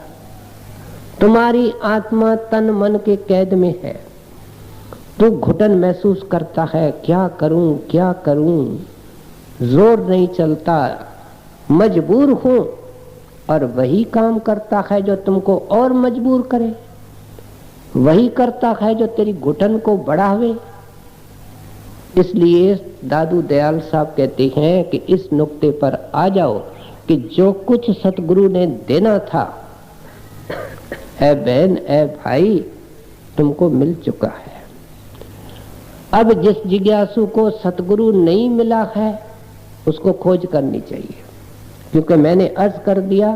तुम्हारी आत्मा तन मन के कैद में है, तू घुटन महसूस करता है, क्या करूं क्या करूं, जोर नहीं चलता, मजबूर हूं। और वही काम करता है जो तुमको और मजबूर करे, वही करता है जो तेरी घुटन को बढ़ावे। इसलिए दादू दयाल साहब कहते हैं कि इस नुक्ते पर आ जाओ कि जो कुछ सतगुरु ने देना था, ऐ बहन ऐ भाई, तुमको मिल चुका है। अब जिस जिज्ञासु को सतगुरु नहीं मिला है उसको खोज करनी चाहिए, क्योंकि मैंने अर्ज कर दिया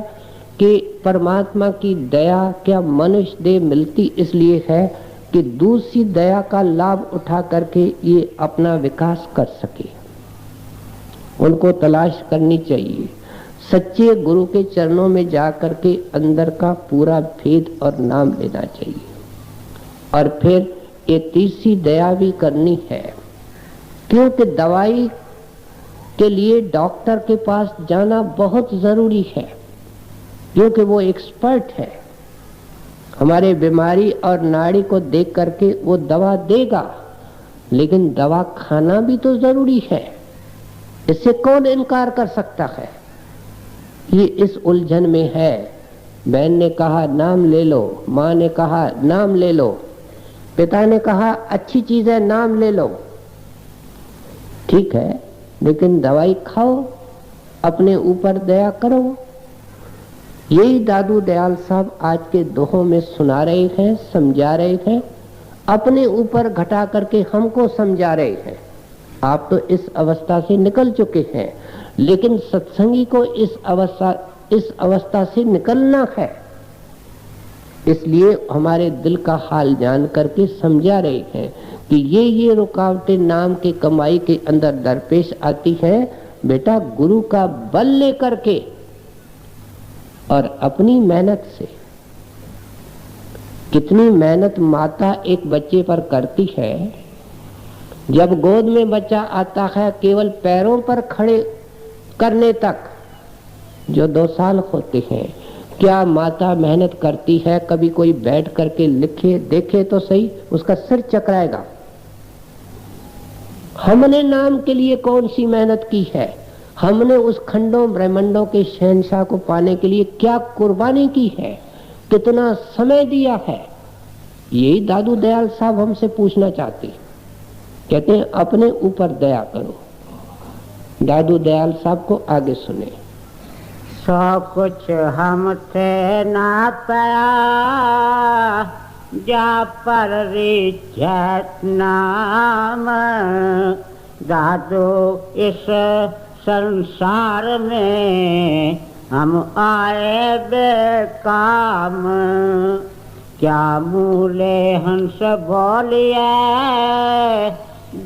कि परमात्मा की दया क्या मनुष्य देह मिलती इसलिए है कि दूसरी दया का लाभ उठा करके ये अपना विकास कर सके। उनको तलाश करनी चाहिए। सच्चे गुरु के चरणों में जाकर के अंदर का पूरा भेद और नाम लेना चाहिए। और फिर ये तीसरी दया भी करनी है, क्योंकि दवाई के लिए डॉक्टर के पास जाना बहुत जरूरी है, क्योंकि वो एक्सपर्ट है। हमारे बीमारी और नाड़ी को देख करके वो दवा देगा, लेकिन दवा खाना भी तो जरूरी है। इससे कौन इनकार कर सकता है? ये इस उलझन में है। बहन ने कहा नाम ले लो, माँ ने कहा नाम ले लो, पिता ने कहा अच्छी चीज है नाम ले लो। ठीक है, लेकिन दवाई खाओ, अपने ऊपर दया करो। यही दादू दयाल साहब आज के दोहों में सुना रहे हैं, समझा रहे हैं, अपने ऊपर घटा करके हमको समझा रहे हैं। आप तो इस अवस्था से निकल चुके हैं, लेकिन सत्संगी को इस अवस्था से निकलना है। इसलिए हमारे दिल का हाल जान करके समझा रहे हैं कि ये रुकावटें नाम के कमाई के अंदर दरपेश आती हैं। बेटा गुरु का बल लेकर के और अपनी मेहनत से कितनी मेहनत माता एक बच्चे पर करती है। जब गोद में बच्चा आता है, केवल पैरों पर खड़े करने तक जो 2 साल होते हैं, क्या माता मेहनत करती है? कभी कोई बैठ करके लिखे देखे तो सही, उसका सिर चकराएगा। हमने नाम के लिए कौन सी मेहनत की है? हमने उस खंडों ब्रह्मांडों के शहंशाह को पाने के लिए क्या कुर्बानी की है, कितना समय दिया है? यही दादू दयाल साहब हमसे पूछना चाहते। कहते हैं अपने ऊपर दया करो। दादू दयाल साहब को आगे सुने। सब कुछ हमसे ना पाया, जा पर रिझत नाम। दादू इस संसार में हम आए बेकाम। क्या मूले हंस बोलिए,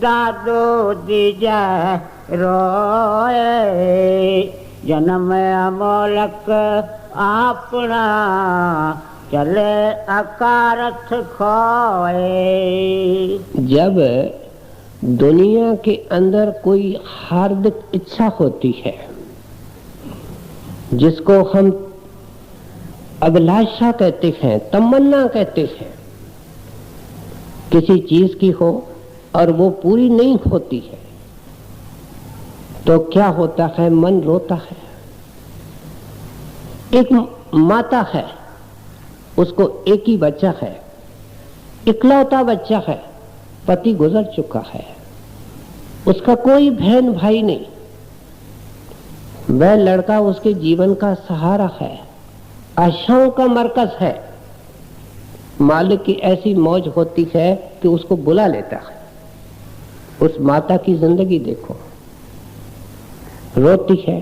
दादू दीजा रोए। जन्म अमोलक अपना, चले अकारथ खोए। जब दुनिया के अंदर कोई हार्दिक इच्छा होती है, जिसको हम अभिलाषा कहते हैं, तमन्ना कहते हैं, किसी चीज की हो और वो पूरी नहीं होती है, तो क्या होता है? मन रोता है। एक माता है, उसको एक ही बच्चा है, इकलौता बच्चा है, पति गुजर चुका है, उसका कोई बहन भाई नहीं। वह लड़का उसके जीवन का सहारा है, आशाओं का मरकज है। मालिक की ऐसी मौज होती है कि उसको बुला लेता है। उस माता की जिंदगी देखो, रोती है,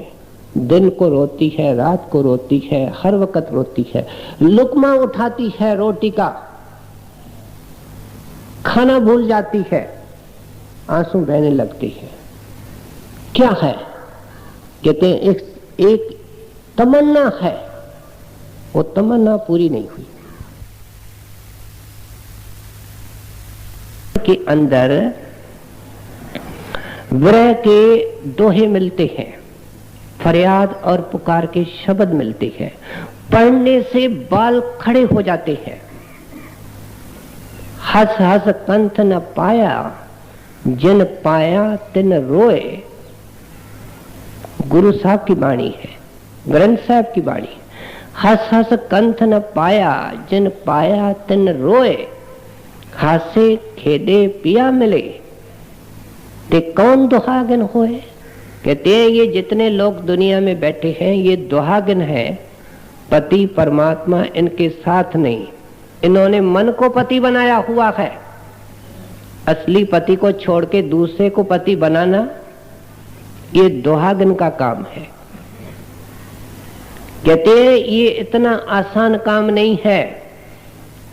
दिन को रोती है, रात को रोती है, हर वक्त रोती है। लुकमा उठाती है रोटी का, खाना भूल जाती है, आंसू बहने लगती है। क्या है? कहते हैं एक तमन्ना है, वो तमन्ना पूरी नहीं हुई। के अंदर विरह के दोहे मिलते हैं, फरियाद और पुकार के शब्द मिलते हैं। पढ़ने से बाल खड़े हो जाते हैं। हंस हंस कंठ न पाया, जिन पाया तिन रोए। गुरु साहब की वाणी है, ग्रंथ साहब की वाणी। हंस हंस कंठ न पाया, जिन पाया तिन रोए। हासे खेदे पिया मिले, ते कौन दुहागन होए। कहते हैं ये जितने लोग दुनिया में बैठे हैं, ये दुहागन है। पति परमात्मा इनके साथ नहीं, इन्होंने मन को पति बनाया हुआ है। असली पति को छोड़ के दूसरे को पति बनाना, ये दुहागन का काम है। कहते हैं ये इतना आसान काम नहीं है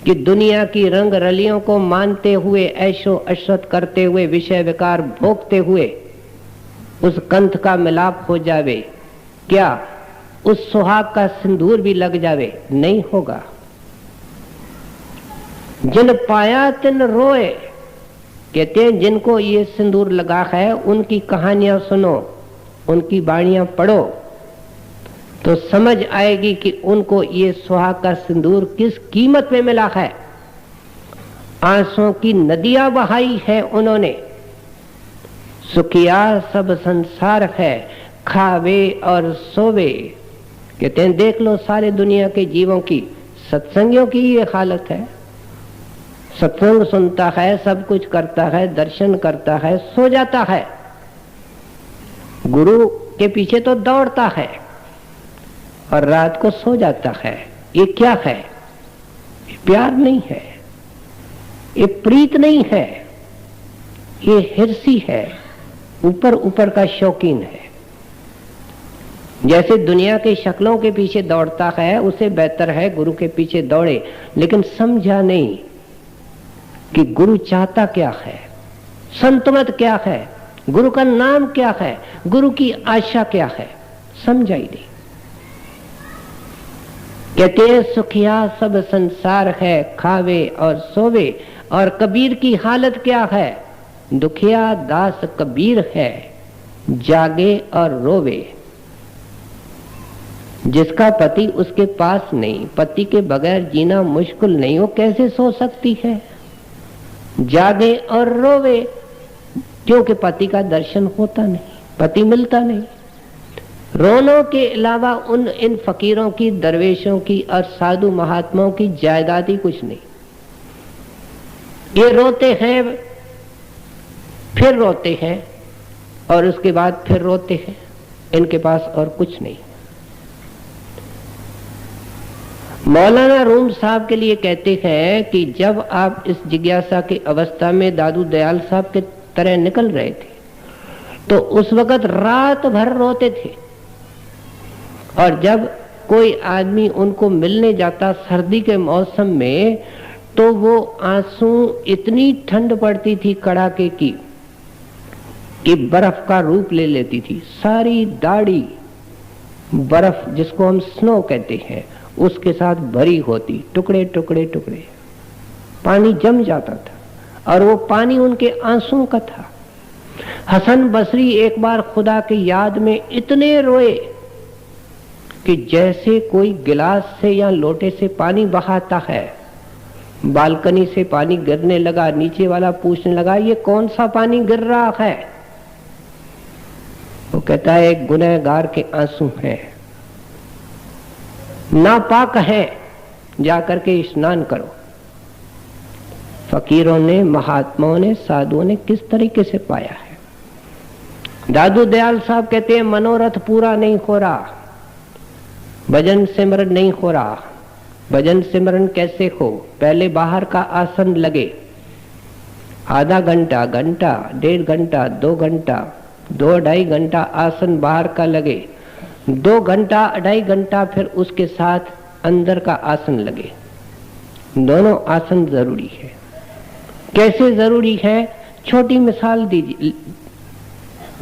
कि दुनिया की रंग रलियों को मानते हुए, ऐशो अशरत करते हुए, विषय विकार भोगते हुए उस कंठ का मिलाप हो जावे, क्या उस सुहाग का सिंदूर भी लग जावे? नहीं होगा। जिन पाया तिन रोए। कहते हैं जिनको ये सिंदूर लगा है, उनकी कहानियां सुनो, उनकी वाणियां पढ़ो, तो समझ आएगी कि उनको ये सुहाग का सिंदूर किस कीमत में मिला है। आंसुओं की नदियां बहाई है उन्होंने। सुखिया सब संसार है, खावे और सोवे। कहते हैं देख लो सारे दुनिया के जीवों की, सत्संगियों की ये हालत है। सत्संग सुनता है, सब कुछ करता है, दर्शन करता है, सो जाता है। गुरु के पीछे तो दौड़ता है और रात को सो जाता है। ये क्या है? ये प्यार नहीं है, ये प्रीत नहीं है, ये हिर्सी है, ऊपर ऊपर का शौकीन है। जैसे दुनिया के शक्लों के पीछे दौड़ता है, उसे बेहतर है गुरु के पीछे दौड़े। लेकिन समझा नहीं कि गुरु चाहता क्या है, संतमत क्या है, गुरु का नाम क्या है, गुरु की आशा क्या है, समझा ही नहीं। कहते हैं सुखिया सब संसार है, खावे और सोवे। और कबीर की हालत क्या है? दुखिया दास कबीर है, जागे और रोवे। जिसका पति उसके पास नहीं, पति के बगैर जीना मुश्किल नहीं, वो कैसे सो सकती है? जागे और रोवे, क्योंकि पति का दर्शन होता नहीं, पति मिलता नहीं। रोनों के अलावा इन फकीरों की, दरवेशों की और साधु महात्माओं की जायदाद ही कुछ नहीं। ये रोते हैं, फिर रोते हैं, और उसके बाद फिर रोते हैं। इनके पास और कुछ नहीं। मौलाना रूम साहब के लिए कहते हैं कि जब आप इस जिज्ञासा की अवस्था में दादू दयाल साहब के तरह निकल रहे थे, तो उस वक्त रात भर रोते थे। और जब कोई आदमी उनको मिलने जाता सर्दी के मौसम में, तो वो आंसू, इतनी ठंड पड़ती थी कड़ाके की कि बर्फ का रूप ले लेती थी। सारी दाढ़ी बर्फ, जिसको हम स्नो कहते हैं, उसके साथ भरी होती, टुकड़े टुकड़े टुकड़े पानी जम जाता था, और वो पानी उनके आंसुओं का था। हसन बसरी एक बार खुदा की याद में इतने रोए कि जैसे कोई गिलास से या लोटे से पानी बहाता है। बालकनी से पानी गिरने लगा, नीचे वाला पूछने लगा, ये कौन सा पानी गिर रहा है? वो कहता है, एक गुनहगार के आंसू हैं, नापाक है, जाकर के स्नान करो। फकीरों ने, महात्माओं ने, साधुओं ने किस तरीके से पाया है। दादू दयाल साहब कहते हैं, मनोरथ पूरा नहीं हो रहा, भजन सिमरन नहीं हो रहा। भजन सिमरन कैसे हो? पहले बाहर का आसन लगे, आधा घंटा, घंटा, 1.5 घंटा, 2 घंटा, 2-2.5 घंटा आसन बाहर का लगे, 2 घंटा, 2.5 घंटा फिर उसके साथ अंदर का आसन लगे। दोनों आसन जरूरी है। कैसे जरूरी है? छोटी मिसाल दीजिए,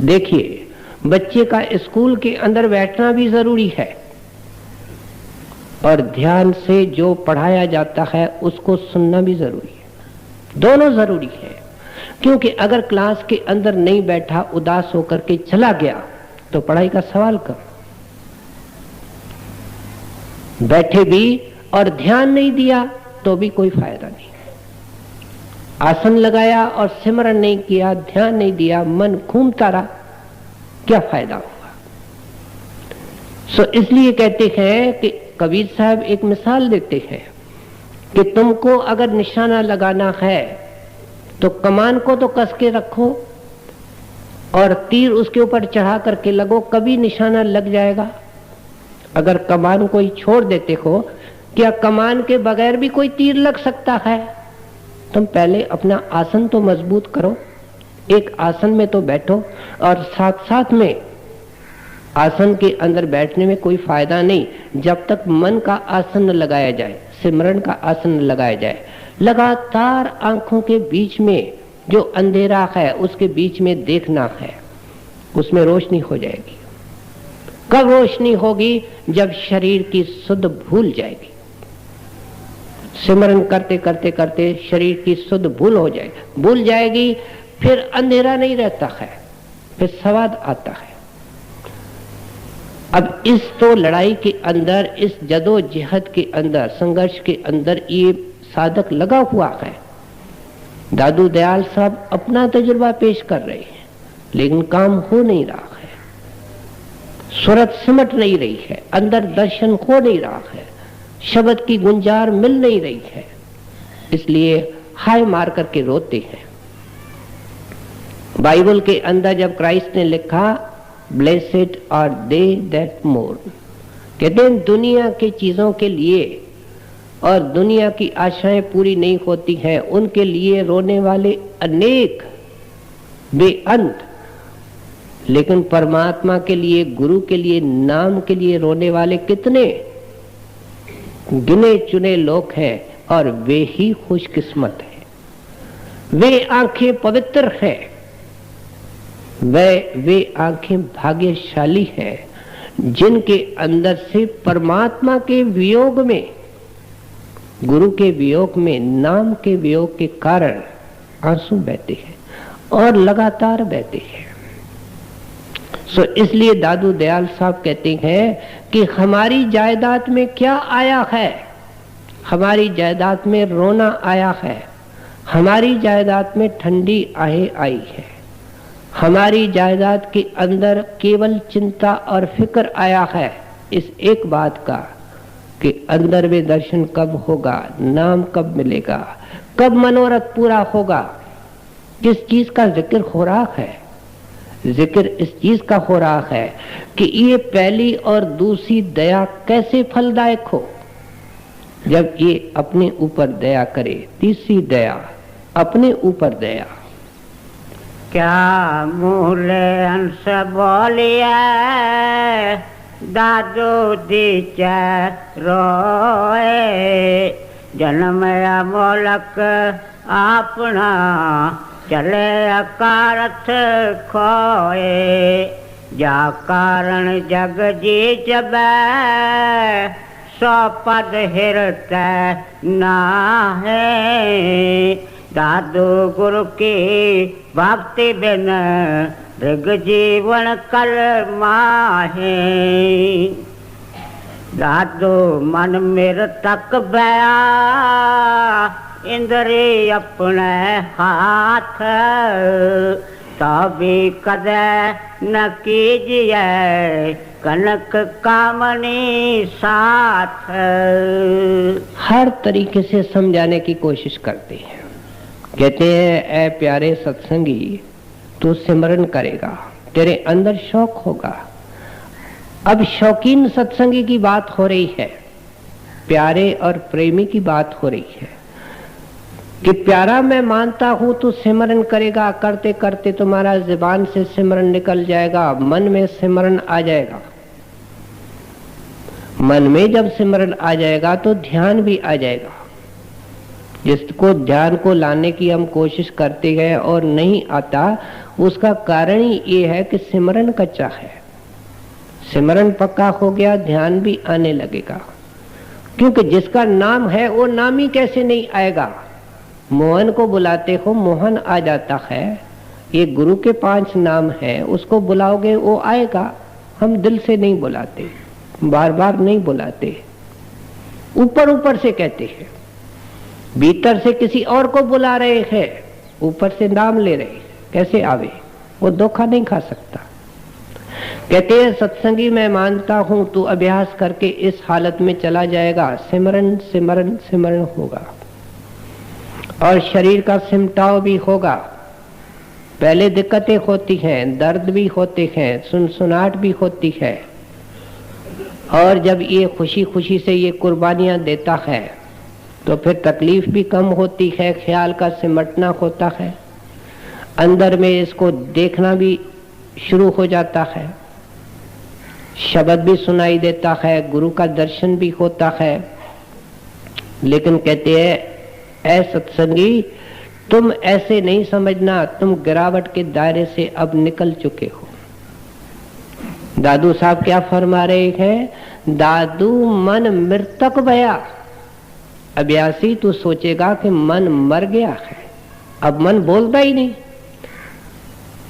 देखिए, बच्चे का स्कूल के अंदर बैठना भी जरूरी है, और ध्यान से जो पढ़ाया जाता है उसको सुनना भी जरूरी है। दोनों जरूरी है, क्योंकि अगर क्लास के अंदर नहीं बैठा, उदास होकर के चला गया, तो पढ़ाई का सवाल कब? बैठे भी और ध्यान नहीं दिया तो भी कोई फायदा नहीं। आसन लगाया और सिमरन नहीं किया, ध्यान नहीं दिया, मन घूमता रहा, क्या फायदा हुआ? इसलिए कहते हैं कि कबीर साहब एक मिसाल देते हैं कि तुमको अगर निशाना लगाना है तो कमान को तो कस के रखो और तीर उसके ऊपर चढ़ा करके लगो, कभी निशाना लग जाएगा। अगर कमान को ही छोड़ देते हो, क्या कमान के बगैर भी कोई तीर लग सकता है? तुम पहले अपना आसन तो मजबूत करो, एक आसन में तो बैठो, और साथ साथ में आसन के अंदर बैठने में कोई फायदा नहीं जब तक मन का आसन न लगाया जाए, सिमरन का आसन न लगाया जाए। लगातार आंखों के बीच में जो अंधेरा है उसके बीच में देखना है, उसमें रोशनी हो जाएगी। कब रोशनी होगी? जब शरीर की सुध भूल जाएगी। सिमरन करते करते करते शरीर की सुध भूल जाएगी, फिर अंधेरा नहीं रहता है, फिर स्वाद आता है। अब इस तो लड़ाई के अंदर, इस जदोजहद के अंदर, संघर्ष के अंदर ये साधक लगा हुआ है। दादू दयाल साहब अपना तजुर्बा पेश कर रहे हैं, लेकिन काम हो नहीं रहा है, सूरत सिमट नहीं रही है, अंदर दर्शन हो नहीं रहा है, शब्द की गुंजार मिल नहीं रही है, इसलिए हाय मार करके रोते हैं। बाइबल के अंदर जब क्राइस्ट ने लिखा ब्लेसेड आर दे दैट मोर्न, कहते हैं दुनिया की चीजों के लिए और दुनिया की आशाएं पूरी नहीं होती हैं, उनके लिए रोने वाले अनेक बेअंत, लेकिन परमात्मा के लिए, गुरु के लिए, नाम के लिए रोने वाले कितने गिने चुने लोग हैं, और वे ही खुशकिस्मत हैं। वे आंखें पवित्र हैं, वे आंखें भाग्यशाली हैं जिनके अंदर से परमात्मा के वियोग में, गुरु के वियोग में, नाम के वियोग के कारण आंसू बहते हैं और लगातार बहते हैं। इसलिए दादू दयाल साहब कहते हैं कि हमारी जायदाद में क्या आया है? हमारी जायदाद में रोना आया है, हमारी जायदाद में ठंडी आहें आई है, हमारी जायदाद के अंदर केवल चिंता और फिक्र आया है इस एक बात का कि अंदर में दर्शन कब होगा, नाम कब मिलेगा, कब मनोरथ पूरा होगा। किस चीज का जिक्र हो रहा है? जिक्र इस चीज का हो रहा है कि ये पहली और दूसरी दया कैसे फलदायक हो। जब ये अपने ऊपर दया करे, तीसरी दया अपने ऊपर दया। क्या मूले अंश बोलिए दादू दीचे रोए, जन्म अमोलक अपना चले अकारथ खोए, जा कारण जग जी जबै सौ पद हिरत ना है। दादू गुरु की भक्ति बिन ऋग जीवन कल माहे। दादू मन मेर तक बया इंद्री अपने हाथ, तभी कदे न कीजिए कनक कामनी साथ। हर तरीके से समझाने की कोशिश करते हैं। कहते हैं ऐ प्यारे सत्संगी, तू सिमरन करेगा, तेरे अंदर शौक होगा। अब शौकीन सत्संगी की बात हो रही है, प्यारे और प्रेमी की बात हो रही है कि प्यारा मैं मानता हूं, तू सिमरन करेगा, करते करते तुम्हारा जुबान से सिमरन निकल जाएगा, मन में सिमरन आ जाएगा। मन में जब सिमरन आ जाएगा तो ध्यान भी आ जाएगा। जिसको ध्यान को लाने की हम कोशिश करते गए और नहीं आता, उसका कारण ही ये है कि सिमरन कच्चा है। सिमरन पक्का हो गया, ध्यान भी आने लगेगा। क्योंकि जिसका नाम है वो नाम ही कैसे नहीं आएगा। मोहन को बुलाते हो, मोहन आ जाता है। ये गुरु के 5 नाम है, उसको बुलाओगे वो आएगा। हम दिल से नहीं बुलाते, बार बार नहीं बुलाते, ऊपर ऊपर से कहते हैं। भीतर से किसी और को बुला रहे हैं, ऊपर से नाम ले रहे, कैसे आवे? वो धोखा नहीं खा सकता। कहते हैं सत्संगी मैं मानता हूं, तू अभ्यास करके इस हालत में चला जाएगा, सिमरन सिमरन सिमरन होगा और शरीर का सिमटाव भी होगा। पहले दिक्कतें होती हैं, दर्द भी होते हैं, सुनसुनाहट भी होती है, और जब ये खुशी खुशी से ये कुर्बानियां देता है तो फिर तकलीफ भी कम होती है, ख्याल का सिमटना होता है, अंदर में इसको देखना भी शुरू हो जाता है, शब्द भी सुनाई देता है, गुरु का दर्शन भी होता है। लेकिन कहते हैं ऐ सत्संगी, तुम ऐसे नहीं समझना, तुम गिरावट के दायरे से अब निकल चुके हो। दादू साहब क्या फरमा रहे हैं? दादू मन मृतक भया। अभ्यासी तू सोचेगा कि मन मर गया है, अब मन बोलता ही नहीं।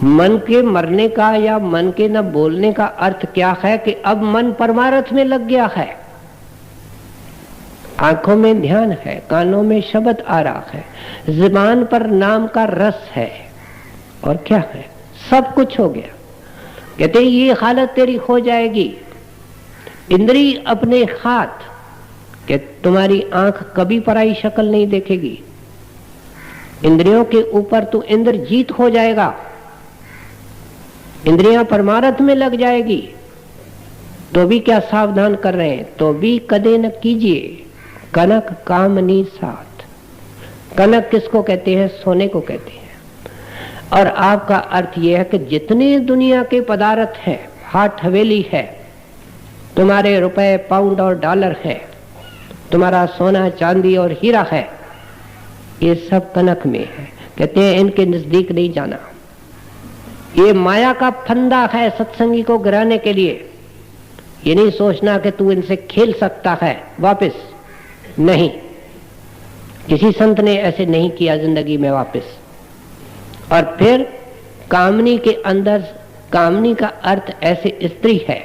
मन के मरने का या मन के न बोलने का अर्थ क्या है कि अब मन परमार्थ में लग गया है। आंखों में ध्यान है, कानों में शब्द आ रहा है, जुबान पर नाम का रस है, और क्या है, सब कुछ हो गया। कहते ये हालत तेरी हो जाएगी। इंद्री अपने हाथ, कि तुम्हारी आंख कभी पराई शक्ल नहीं देखेगी। इंद्रियों के ऊपर तू इंद्रजीत हो जाएगा, इंद्रियां परमार्थ में लग जाएगी। तो भी क्या सावधान कर रहे हैं? तो भी कदे न कीजिए कनक कामनी साथ। कनक किसको कहते हैं? सोने को कहते हैं। और आपका अर्थ यह है कि जितने दुनिया के पदार्थ हैं, हाथ हवेली है, तुम्हारे रुपए पाउंड और डॉलर है, तुम्हारा सोना चांदी और हीरा है, ये सब कनक में है। कहते हैं इनके नजदीक नहीं जाना। ये माया का फंदा है सत्संगी को गिराने के लिए। ये नहीं सोचना कि तू इनसे खेल सकता है वापस, नहीं, किसी संत ने ऐसे नहीं किया जिंदगी में वापस। और फिर कामनी के अंदर, कामनी का अर्थ ऐसे स्त्री है,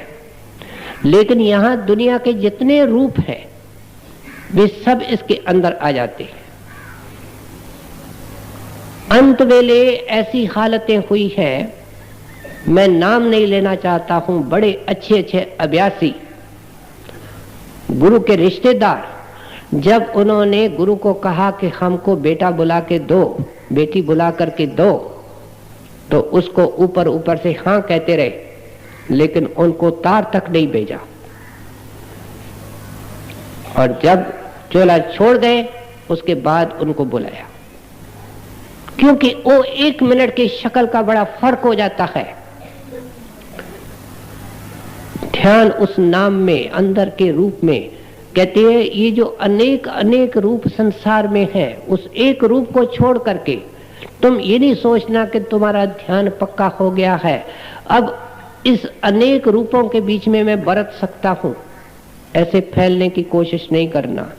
लेकिन यहां दुनिया के जितने रूप हैं वे सब इसके अंदर आ जाते हैं। अंत वेले ऐसी हालतें हुई हैं, मैं नाम नहीं लेना चाहता हूं, बड़े अच्छे अच्छे अभ्यासी गुरु के रिश्तेदार, जब उन्होंने गुरु को कहा कि हमको बेटा बुला के दो, बेटी बुला करके दो, तो उसको ऊपर ऊपर से हाँ कहते रहे, लेकिन उनको तार तक नहीं भेजा। और जब चोला छोड़ गए उसके बाद उनको बुलाया, क्योंकि वो 1 मिनट की शक्ल का बड़ा फर्क हो जाता है। ध्यान उस नाम में, अंदर के रूप में, कहते हैं ये जो अनेक अनेक रूप संसार में है, उस एक रूप को छोड़ करके तुम ये नहीं सोचना कि तुम्हारा ध्यान पक्का हो गया है, अब इस अनेक रूपों के बीच में मैं बरत सकता हूं, ऐसे फैलने की कोशिश नहीं करना।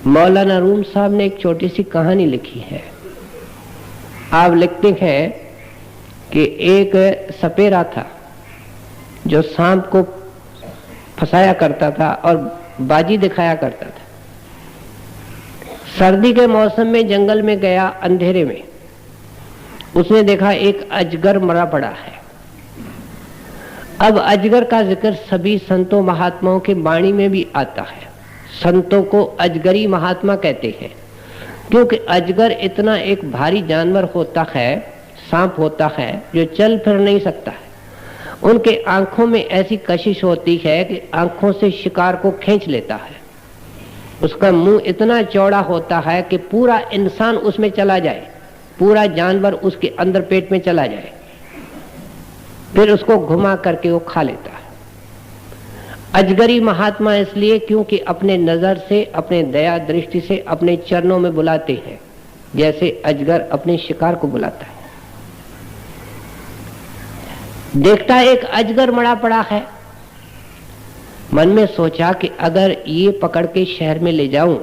मौलाना रूम साहब ने एक छोटी सी कहानी लिखी है। आप लिखते हैं कि एक सपेरा था जो सांप को फंसाया करता था और बाजी दिखाया करता था। सर्दी के मौसम में जंगल में गया, अंधेरे में उसने देखा एक अजगर मरा पड़ा है। अब अजगर का जिक्र सभी संतों महात्माओं के वाणी में भी आता है। संतों को अजगरी महात्मा कहते हैं, क्योंकि अजगर इतना एक भारी जानवर होता है, सांप होता है, जो चल फिर नहीं सकता है। उनके आंखों में ऐसी कशिश होती है कि आंखों से शिकार को खींच लेता है। उसका मुंह इतना चौड़ा होता है कि पूरा इंसान उसमें चला जाए, पूरा जानवर उसके अंदर पेट में चला जाए, फिर उसको घुमा करके वो खा लेता है। अजगरी महात्मा इसलिए क्योंकि अपने नजर से, अपने दया दृष्टि से अपने चरणों में बुलाते हैं, जैसे अजगर अपने शिकार को बुलाता है। देखता एक अजगर मरा पड़ा है, मन में सोचा कि अगर ये पकड़ के शहर में ले जाऊं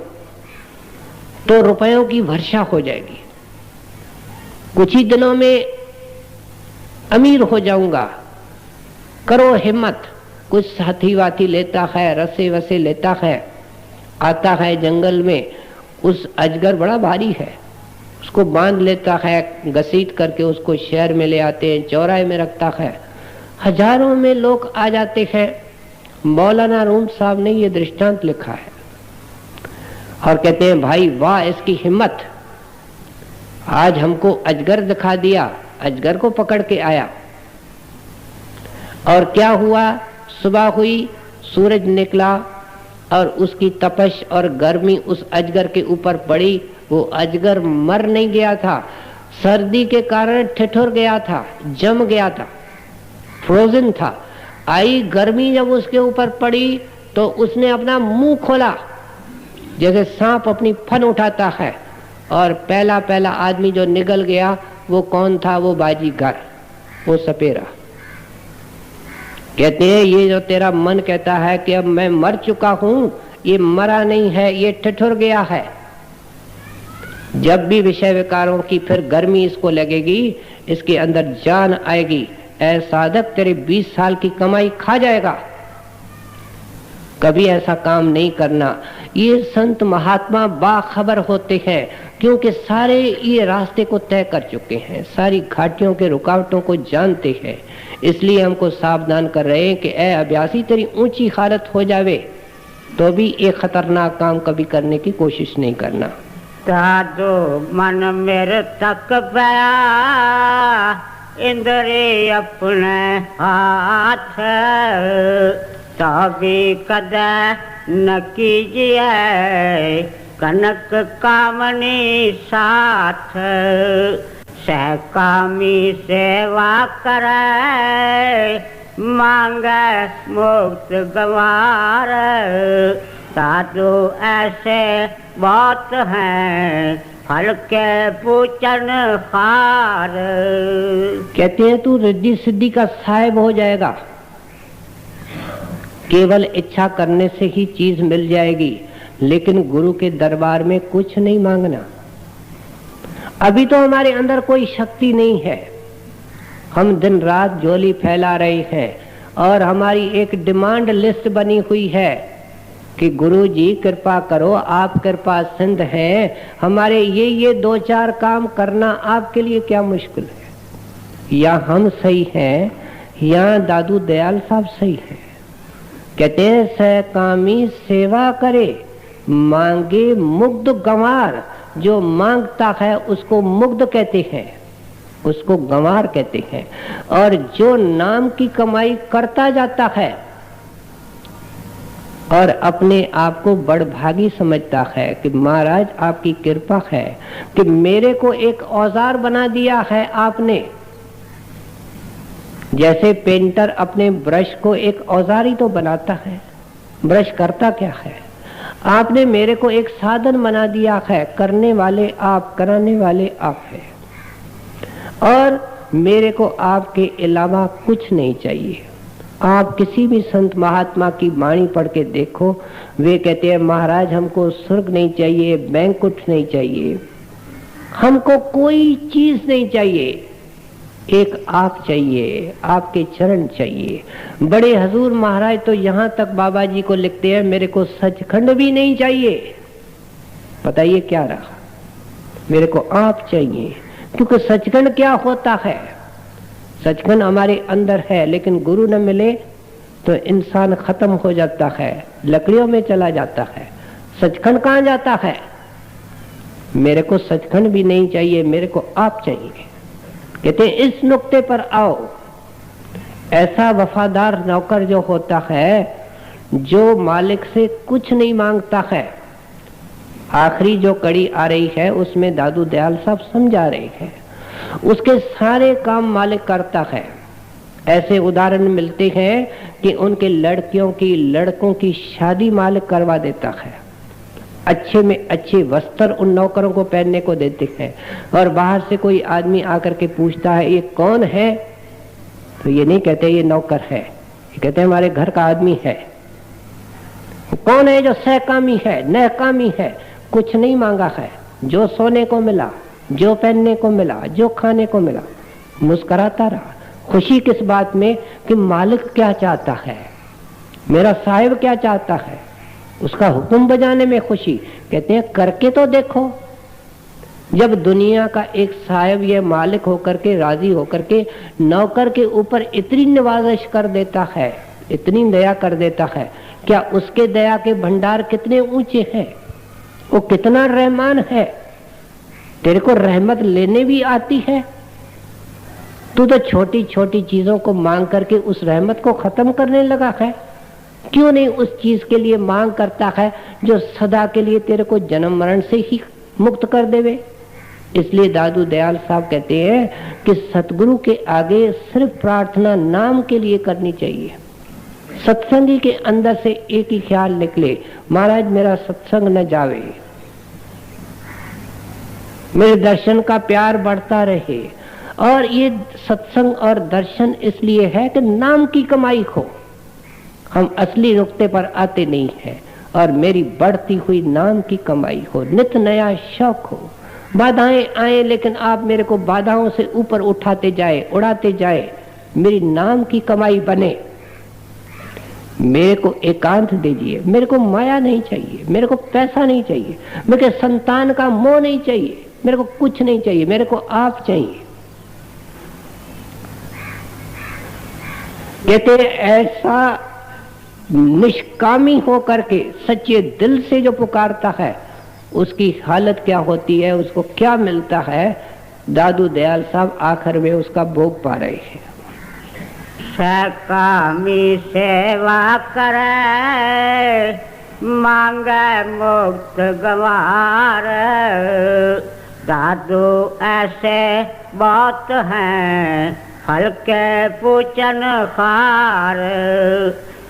तो रुपयों की वर्षा हो जाएगी, कुछ ही दिनों में अमीर हो जाऊंगा। करो हिम्मत। कुछ साथी वाथी लेता है, रस्से वसे लेता है, आता है जंगल में। उस अजगर बड़ा भारी है, उसको बांध लेता है, घसीट करके उसको शहर में ले आते हैं, चौराहे में रखता है। हजारों में लोग आ जाते हैं। मौलाना रूम साहब ने ये दृष्टांत लिखा है और कहते हैं भाई वाह इसकी हिम्मत, आज हमको अजगर दिखा दिया, अजगर को पकड़ के आया। और क्या हुआ, सुबह हुई, सूरज निकला और उसकी तपश और गर्मी उस अजगर के ऊपर पड़ी। वो अजगर मर नहीं गया था, सर्दी के कारण ठिठुर गया था, जम गया था, फ्रोजन था। आई गर्मी जब उसके ऊपर पड़ी तो उसने अपना मुंह खोला, जैसे सांप अपनी फन उठाता है, और पहला पहला आदमी जो निगल गया वो कौन था, वो बाजीगर, वो सपेरा। कहते हैं ये जो तेरा मन कहता है कि अब मैं मर चुका हूं, ये मरा नहीं है, ये ठिठुर गया है। जब भी विषय विकारों की फिर गर्मी इसको लगेगी, इसके अंदर जान आएगी, ऐ साधक तेरे 20 साल की कमाई खा जाएगा। कभी ऐसा काम नहीं करना। ये संत महात्मा बाखबर होते हैं, क्योंकि सारे ये रास्ते को तय कर चुके हैं, सारी घाटियों के रुकावटों को जानते हैं। इसलिए हमको सावधान कर रहे हैं कि ऐ अभ्यासी तेरी ऊंची हालत हो जावे तो भी एक खतरनाक काम कभी करने की कोशिश नहीं करना। तादो मन मेरे तक पाया इंद्रे अपने हाथ, तभी कदा न कीजिए कनक कामनी साथ। सहकामी सेवा करे मांगे मुक्त गंवार, साधु ऐसे बहुत हैं फल के पूजन खार। कहते हैं तू रिद्धि सिद्धि का साहिब हो जाएगा, केवल इच्छा करने से ही चीज मिल जाएगी, लेकिन गुरु के दरबार में कुछ नहीं मांगना। अभी तो हमारे अंदर कोई शक्ति नहीं है, हम दिन रात झोली फैला रहे हैं और हमारी एक डिमांड लिस्ट बनी हुई है कि गुरु जी कृपा करो, आप कृपा सिंध हैं, हमारे ये 2-4 काम करना आपके लिए क्या मुश्किल है। या हम सही हैं या दादू दयाल साहब सही हैं। कहते हैं सहकामी सेवा करे, मांगे मुग्ध गंवार। जो मांगता है उसको मुग्ध कहते हैं, उसको गंवार कहते हैं। और जो नाम की कमाई करता जाता है और अपने आप को बड़भागी समझता है कि महाराज आपकी कृपा है कि मेरे को एक औजार बना दिया है आपने। जैसे पेंटर अपने ब्रश को एक औजार ही तो बनाता है, ब्रश करता क्या है। आपने मेरे को एक साधन बना दिया है, करने वाले आप, कराने वाले आप हैं। और मेरे को आपके अलावा कुछ नहीं चाहिए। आप किसी भी संत महात्मा की वाणी पढ़ के देखो, वे कहते हैं महाराज हमको स्वर्ग नहीं चाहिए, बैंकुट नहीं चाहिए, हमको कोई चीज नहीं चाहिए, एक आप चाहिए, आपके चरण चाहिए। बड़े हजूर महाराज तो यहाँ तक बाबा जी को लिखते हैं मेरे को सचखंड भी नहीं चाहिए। बताइए क्या रहा, मेरे को आप चाहिए। क्योंकि सचखंड क्या होता है, सचखंड हमारे अंदर है, लेकिन गुरु न मिले तो इंसान खत्म हो जाता है, लकड़ियों में चला जाता है। सचखंड कहाँ जाता है। मेरे को सचखंड भी नहीं चाहिए, मेरे को आप चाहिए। कहते हैं इस नुक्ते पर आओ। ऐसा वफादार नौकर जो होता है, जो मालिक से कुछ नहीं मांगता है। आखिरी जो कड़ी आ रही है उसमें दादू दयाल साहब समझा रहे हैं, उसके सारे काम मालिक करता है। ऐसे उदाहरण मिलते हैं कि उनके लड़कियों की, लड़कों की शादी मालिक करवा देता है, अच्छे में अच्छे वस्त्र उन नौकरों को पहनने को देते हैं। और बाहर से कोई आदमी आकर के पूछता है ये कौन है, तो ये नहीं कहते ये नौकर है, ये कहते हैं हमारे घर का आदमी है। कौन है जो सहकामी है, नहकामी है, कुछ नहीं मांगा है, जो सोने को मिला, जो पहनने को मिला, जो खाने को मिला, मुस्कुराता रहा। खुशी किस बात में कि मालिक क्या चाहता है, मेरा साहिब क्या चाहता है, उसका हुक्म बजाने में खुशी। कहते हैं करके तो देखो। जब दुनिया का एक साहिब या मालिक होकर के, राजी होकर के नौकर के ऊपर इतनी नवाजिश कर देता है, इतनी दया कर देता है, क्या उसके दया के भंडार कितने ऊंचे हैं, वो कितना रहमान है। तेरे को रहमत लेने भी आती है, तू तो छोटी छोटी चीजों को मांग करके उस रहमत को खत्म करने लगा है। क्यों नहीं उस चीज के लिए मांग करता है जो सदा के लिए तेरे को जन्म मरण से ही मुक्त कर देवे। इसलिए दादू दयाल साहब कहते हैं कि सतगुरु के आगे सिर्फ प्रार्थना नाम के लिए करनी चाहिए। सत्संगी के अंदर से एक ही ख्याल निकले, महाराज मेरा सत्संग न जावे, मेरे दर्शन का प्यार बढ़ता रहे। और ये सत्संग और दर्शन इसलिए है कि नाम की कमाई हो, हम असली नुक्ते पर आते नहीं हैं। और मेरी बढ़ती हुई नाम की कमाई हो, नित नया शौक हो। बाधाएं आए लेकिन आप मेरे को बाधाओं से ऊपर उठाते जाए, उड़ाते जाए, मेरी नाम की कमाई बने। मेरे को एकांत दीजिए, मेरे को माया नहीं चाहिए, मेरे को पैसा नहीं चाहिए, मेरे को संतान का मोह नहीं चाहिए, मेरे को कुछ नहीं चाहिए, मेरे को आप चाहिए। कहते ऐसा निष्कामी हो करके सच्चे दिल से जो पुकारता है उसकी हालत क्या होती है, उसको क्या मिलता है। दादू दयाल साहब आखिर में उसका भोग पा रहे हैं। सहकामी सेवा करे, मांगे मुक्त गंवार। दादू ऐसे बहुत हैं, हल्के पूछन खार।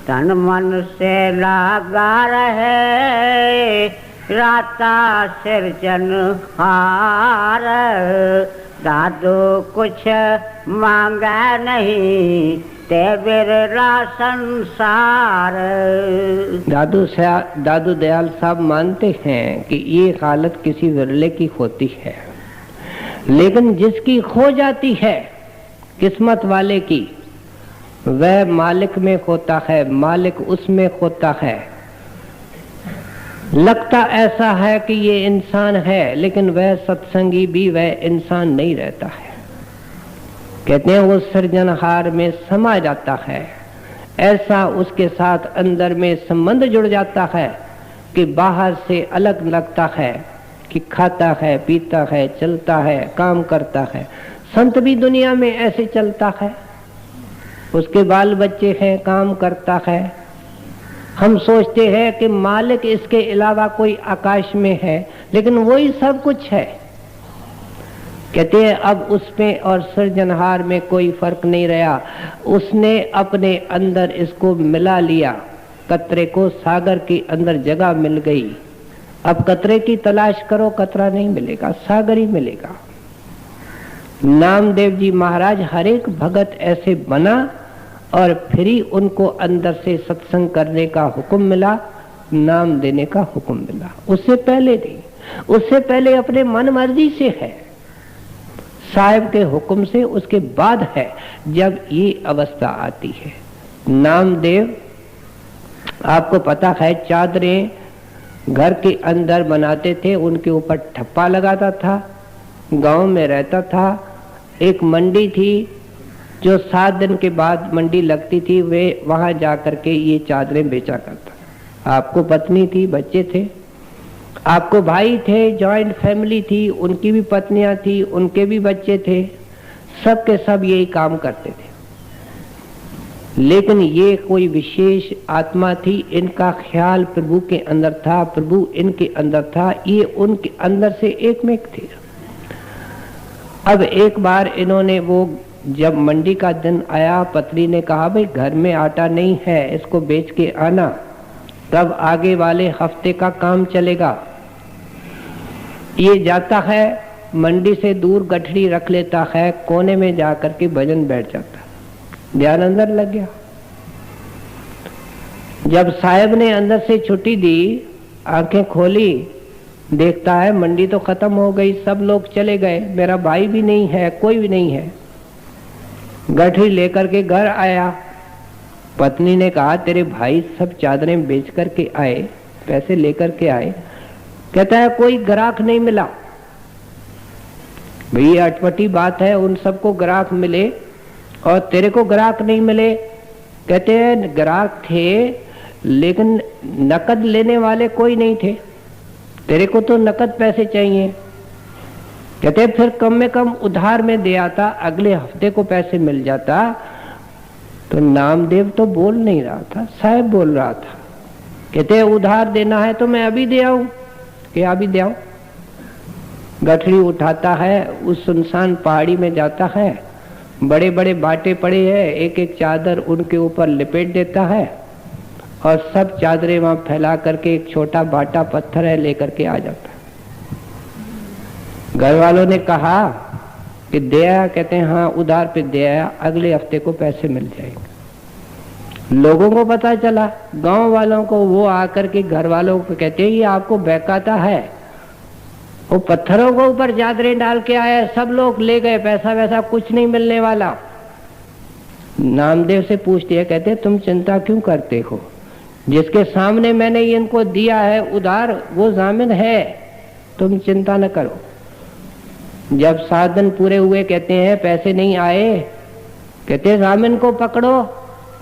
तन मन से लागा रहे, राता सिरजन हार। दादू कुछ मांगा नहीं, ते बिरला संसार। दादू दयाल साहब मानते हैं कि ये हालत किसी विरले की होती है, लेकिन जिसकी खो जाती है किस्मत वाले की, वह मालिक में होता है, मालिक उसमें होता है। लगता ऐसा है कि ये इंसान है, लेकिन वह सत्संगी भी वह इंसान नहीं रहता है। कहते हैं वो सृजनहार में समा जाता है, ऐसा उसके साथ अंदर में संबंध जुड़ जाता है कि बाहर से अलग लगता है कि खाता है, पीता है, चलता है, काम करता है। संत भी दुनिया में ऐसे चलता है, उसके बाल बच्चे हैं, काम करता है। हम सोचते हैं कि मालिक इसके अलावा कोई आकाश में है, लेकिन वही सब कुछ है। कहते हैं अब उसमें और सृजनहार में कोई फर्क नहीं रहा। उसने अपने अंदर इसको मिला लिया, कतरे को सागर के अंदर जगह मिल गई। अब कतरे की तलाश करो, कतरा नहीं मिलेगा, सागर ही मिलेगा। नामदेव जी महाराज हर एक भगत ऐसे बना और फिर ही उनको अंदर से सत्संग करने का हुक्म मिला, नाम देने का हुक्म मिला। उससे पहले नहीं, उससे पहले अपने मन मर्जी से है, साहिब के हुक्म से उसके बाद है जब ये अवस्था आती है। नामदेव आपको पता है चादरें घर के अंदर बनाते थे, उनके ऊपर ठप्पा लगाता था, गांव में रहता था। एक मंडी थी जो 7 दिन के बाद मंडी लगती थी, वे वहां जाकर के ये चादरें बेचा करता। आपको पत्नी थी, बच्चे थे, आपको भाई थे, जॉइंट फैमिली थी, उनकी भी पत्नियां थी, उनके भी बच्चे थे, सब के सब यही काम करते थे। लेकिन ये कोई विशेष आत्मा थी, इनका ख्याल प्रभु के अंदर था, प्रभु इनके अंदर था, ये उनके अंदर से एक में एक थे। अब एक बार इन्होंने वो जब मंडी का दिन आया, पत्नी ने कहा भाई घर में आटा नहीं है, इसको बेच के आना, तब आगे वाले हफ्ते का काम चलेगा। ये जाता है मंडी से दूर, गठड़ी रख लेता है, कोने में जाकर के भजन बैठ जाता है। ध्यान अंदर लग गया। जब साहब ने अंदर से छुट्टी दी, आंखें खोली, देखता है मंडी तो खत्म हो गई, सब लोग चले गए, मेरा भाई भी नहीं है, कोई भी नहीं है। गठरी लेकर के घर आया, पत्नी ने कहा तेरे भाई सब चादरें बेच करके आए, पैसे लेकर के आए। कहता है कोई ग्राहक नहीं मिला। भाई अटपटी बात है, उन सबको ग्राहक मिले और तेरे को ग्राहक नहीं मिले। कहते हैं ग्राहक थे लेकिन नकद लेने वाले कोई नहीं थे, तेरे को तो नकद पैसे चाहिए। कहते फिर कम में कम उधार में दे आता, अगले हफ्ते को पैसे मिल जाता। तो नामदेव तो बोल नहीं रहा था, साहब बोल रहा था। कहते उधार देना है तो मैं अभी दे आऊं, कि अभी दे आऊं। गठरी उठाता है, उस सुनसान पहाड़ी में जाता है, बड़े बड़े बाटे पड़े हैं, एक एक चादर उनके ऊपर लिपेट देता है और सब चादरें वहां फैला करके एक छोटा बाटा पत्थर है लेकर के आ जाता है। घर वालों ने कहा कि दे आया, कहते हैं हाँ उधार पे दे आया, अगले हफ्ते को पैसे मिल जाएंगे। लोगों को पता चला, गांव वालों को, वो आकर के घर वालों को कहते हैं ये आपको बहकाता है, वो पत्थरों को ऊपर चादरें डाल के आया, सब लोग ले गए, पैसा वैसा कुछ नहीं मिलने वाला। नामदेव से पूछते हैं, कहते तुम चिंता क्यों करते हो, जिसके सामने मैंने इनको दिया है उधार वो जामिन है, तुम चिंता न करो। जब 7 दिन पूरे हुए, कहते हैं पैसे नहीं आए, कहते जामिन को पकड़ो।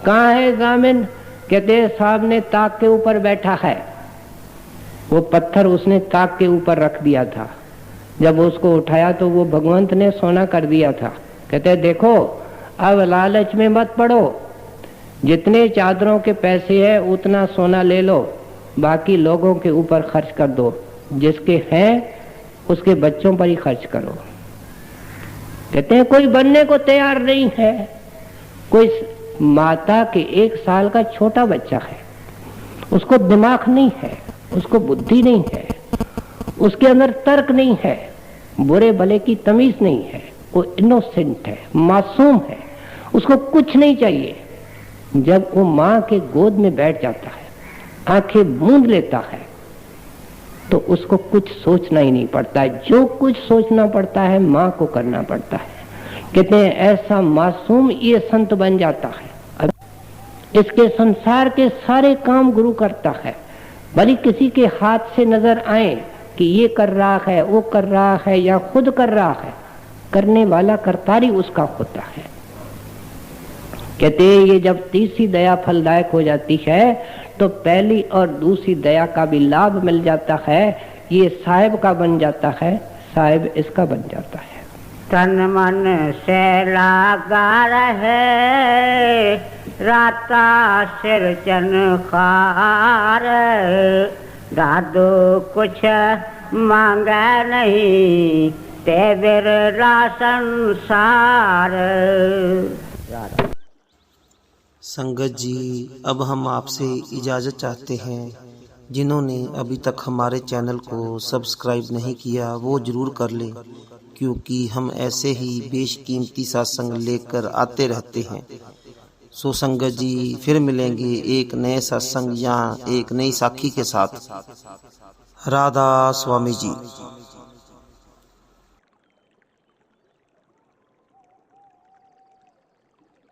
कहाँ है जामिन? कहते सामने ताक के ऊपर बैठा है। वो पत्थर उसने ताक के ऊपर रख दिया था, जब उसको उठाया तो वो भगवंत ने सोना कर दिया था। कहते देखो अब लालच में मत पड़ो, जितने चादरों के पैसे है उतना सोना ले लो, बाकी लोगों के ऊपर खर्च कर दो, जिसके हैं उसके बच्चों पर ही खर्च करो। कहते हैं कोई बनने को तैयार नहीं है। कोई माता के 1 साल का छोटा बच्चा है, उसको दिमाग नहीं है, उसको बुद्धि नहीं है, उसके अंदर तर्क नहीं है, बुरे भले की तमीज नहीं है, वो इनोसेंट है, मासूम है, उसको कुछ नहीं चाहिए। जब वो माँ के गोद में बैठ जाता है, आंखें मूंद लेता है, तो उसको कुछ सोचना ही नहीं पड़ता है। जो कुछ सोचना पड़ता है माँ को करना पड़ता है। कहते हैं ऐसा मासूम ये संत बन जाता है, इसके संसार के सारे काम गुरु करता है। भले किसी के हाथ से नजर आए कि ये कर रहा है, वो कर रहा है या खुद कर रहा है, करने वाला करतारी उसका होता है। कहते हैं ये जब तीसरी दया फलदायक हो जाती है तो पहली और दूसरी दया का भी लाभ मिल जाता है। ये साहिब का बन जाता है, साहिब इसका बन जाता है। तन मन से लागा रहे, राता सिर चनखार, दादू कुछ मांगे नहीं, ते बिरला संसार। संगत जी, अब हम आपसे इजाज़त चाहते हैं। जिन्होंने अभी तक हमारे चैनल को सब्सक्राइब नहीं किया वो ज़रूर कर लें, क्योंकि हम ऐसे ही बेशकीमती सत्संग लेकर आते रहते हैं। सो संगत जी, फिर मिलेंगे एक नए सत्संग या एक नई साखी के साथ। राधा स्वामी जी।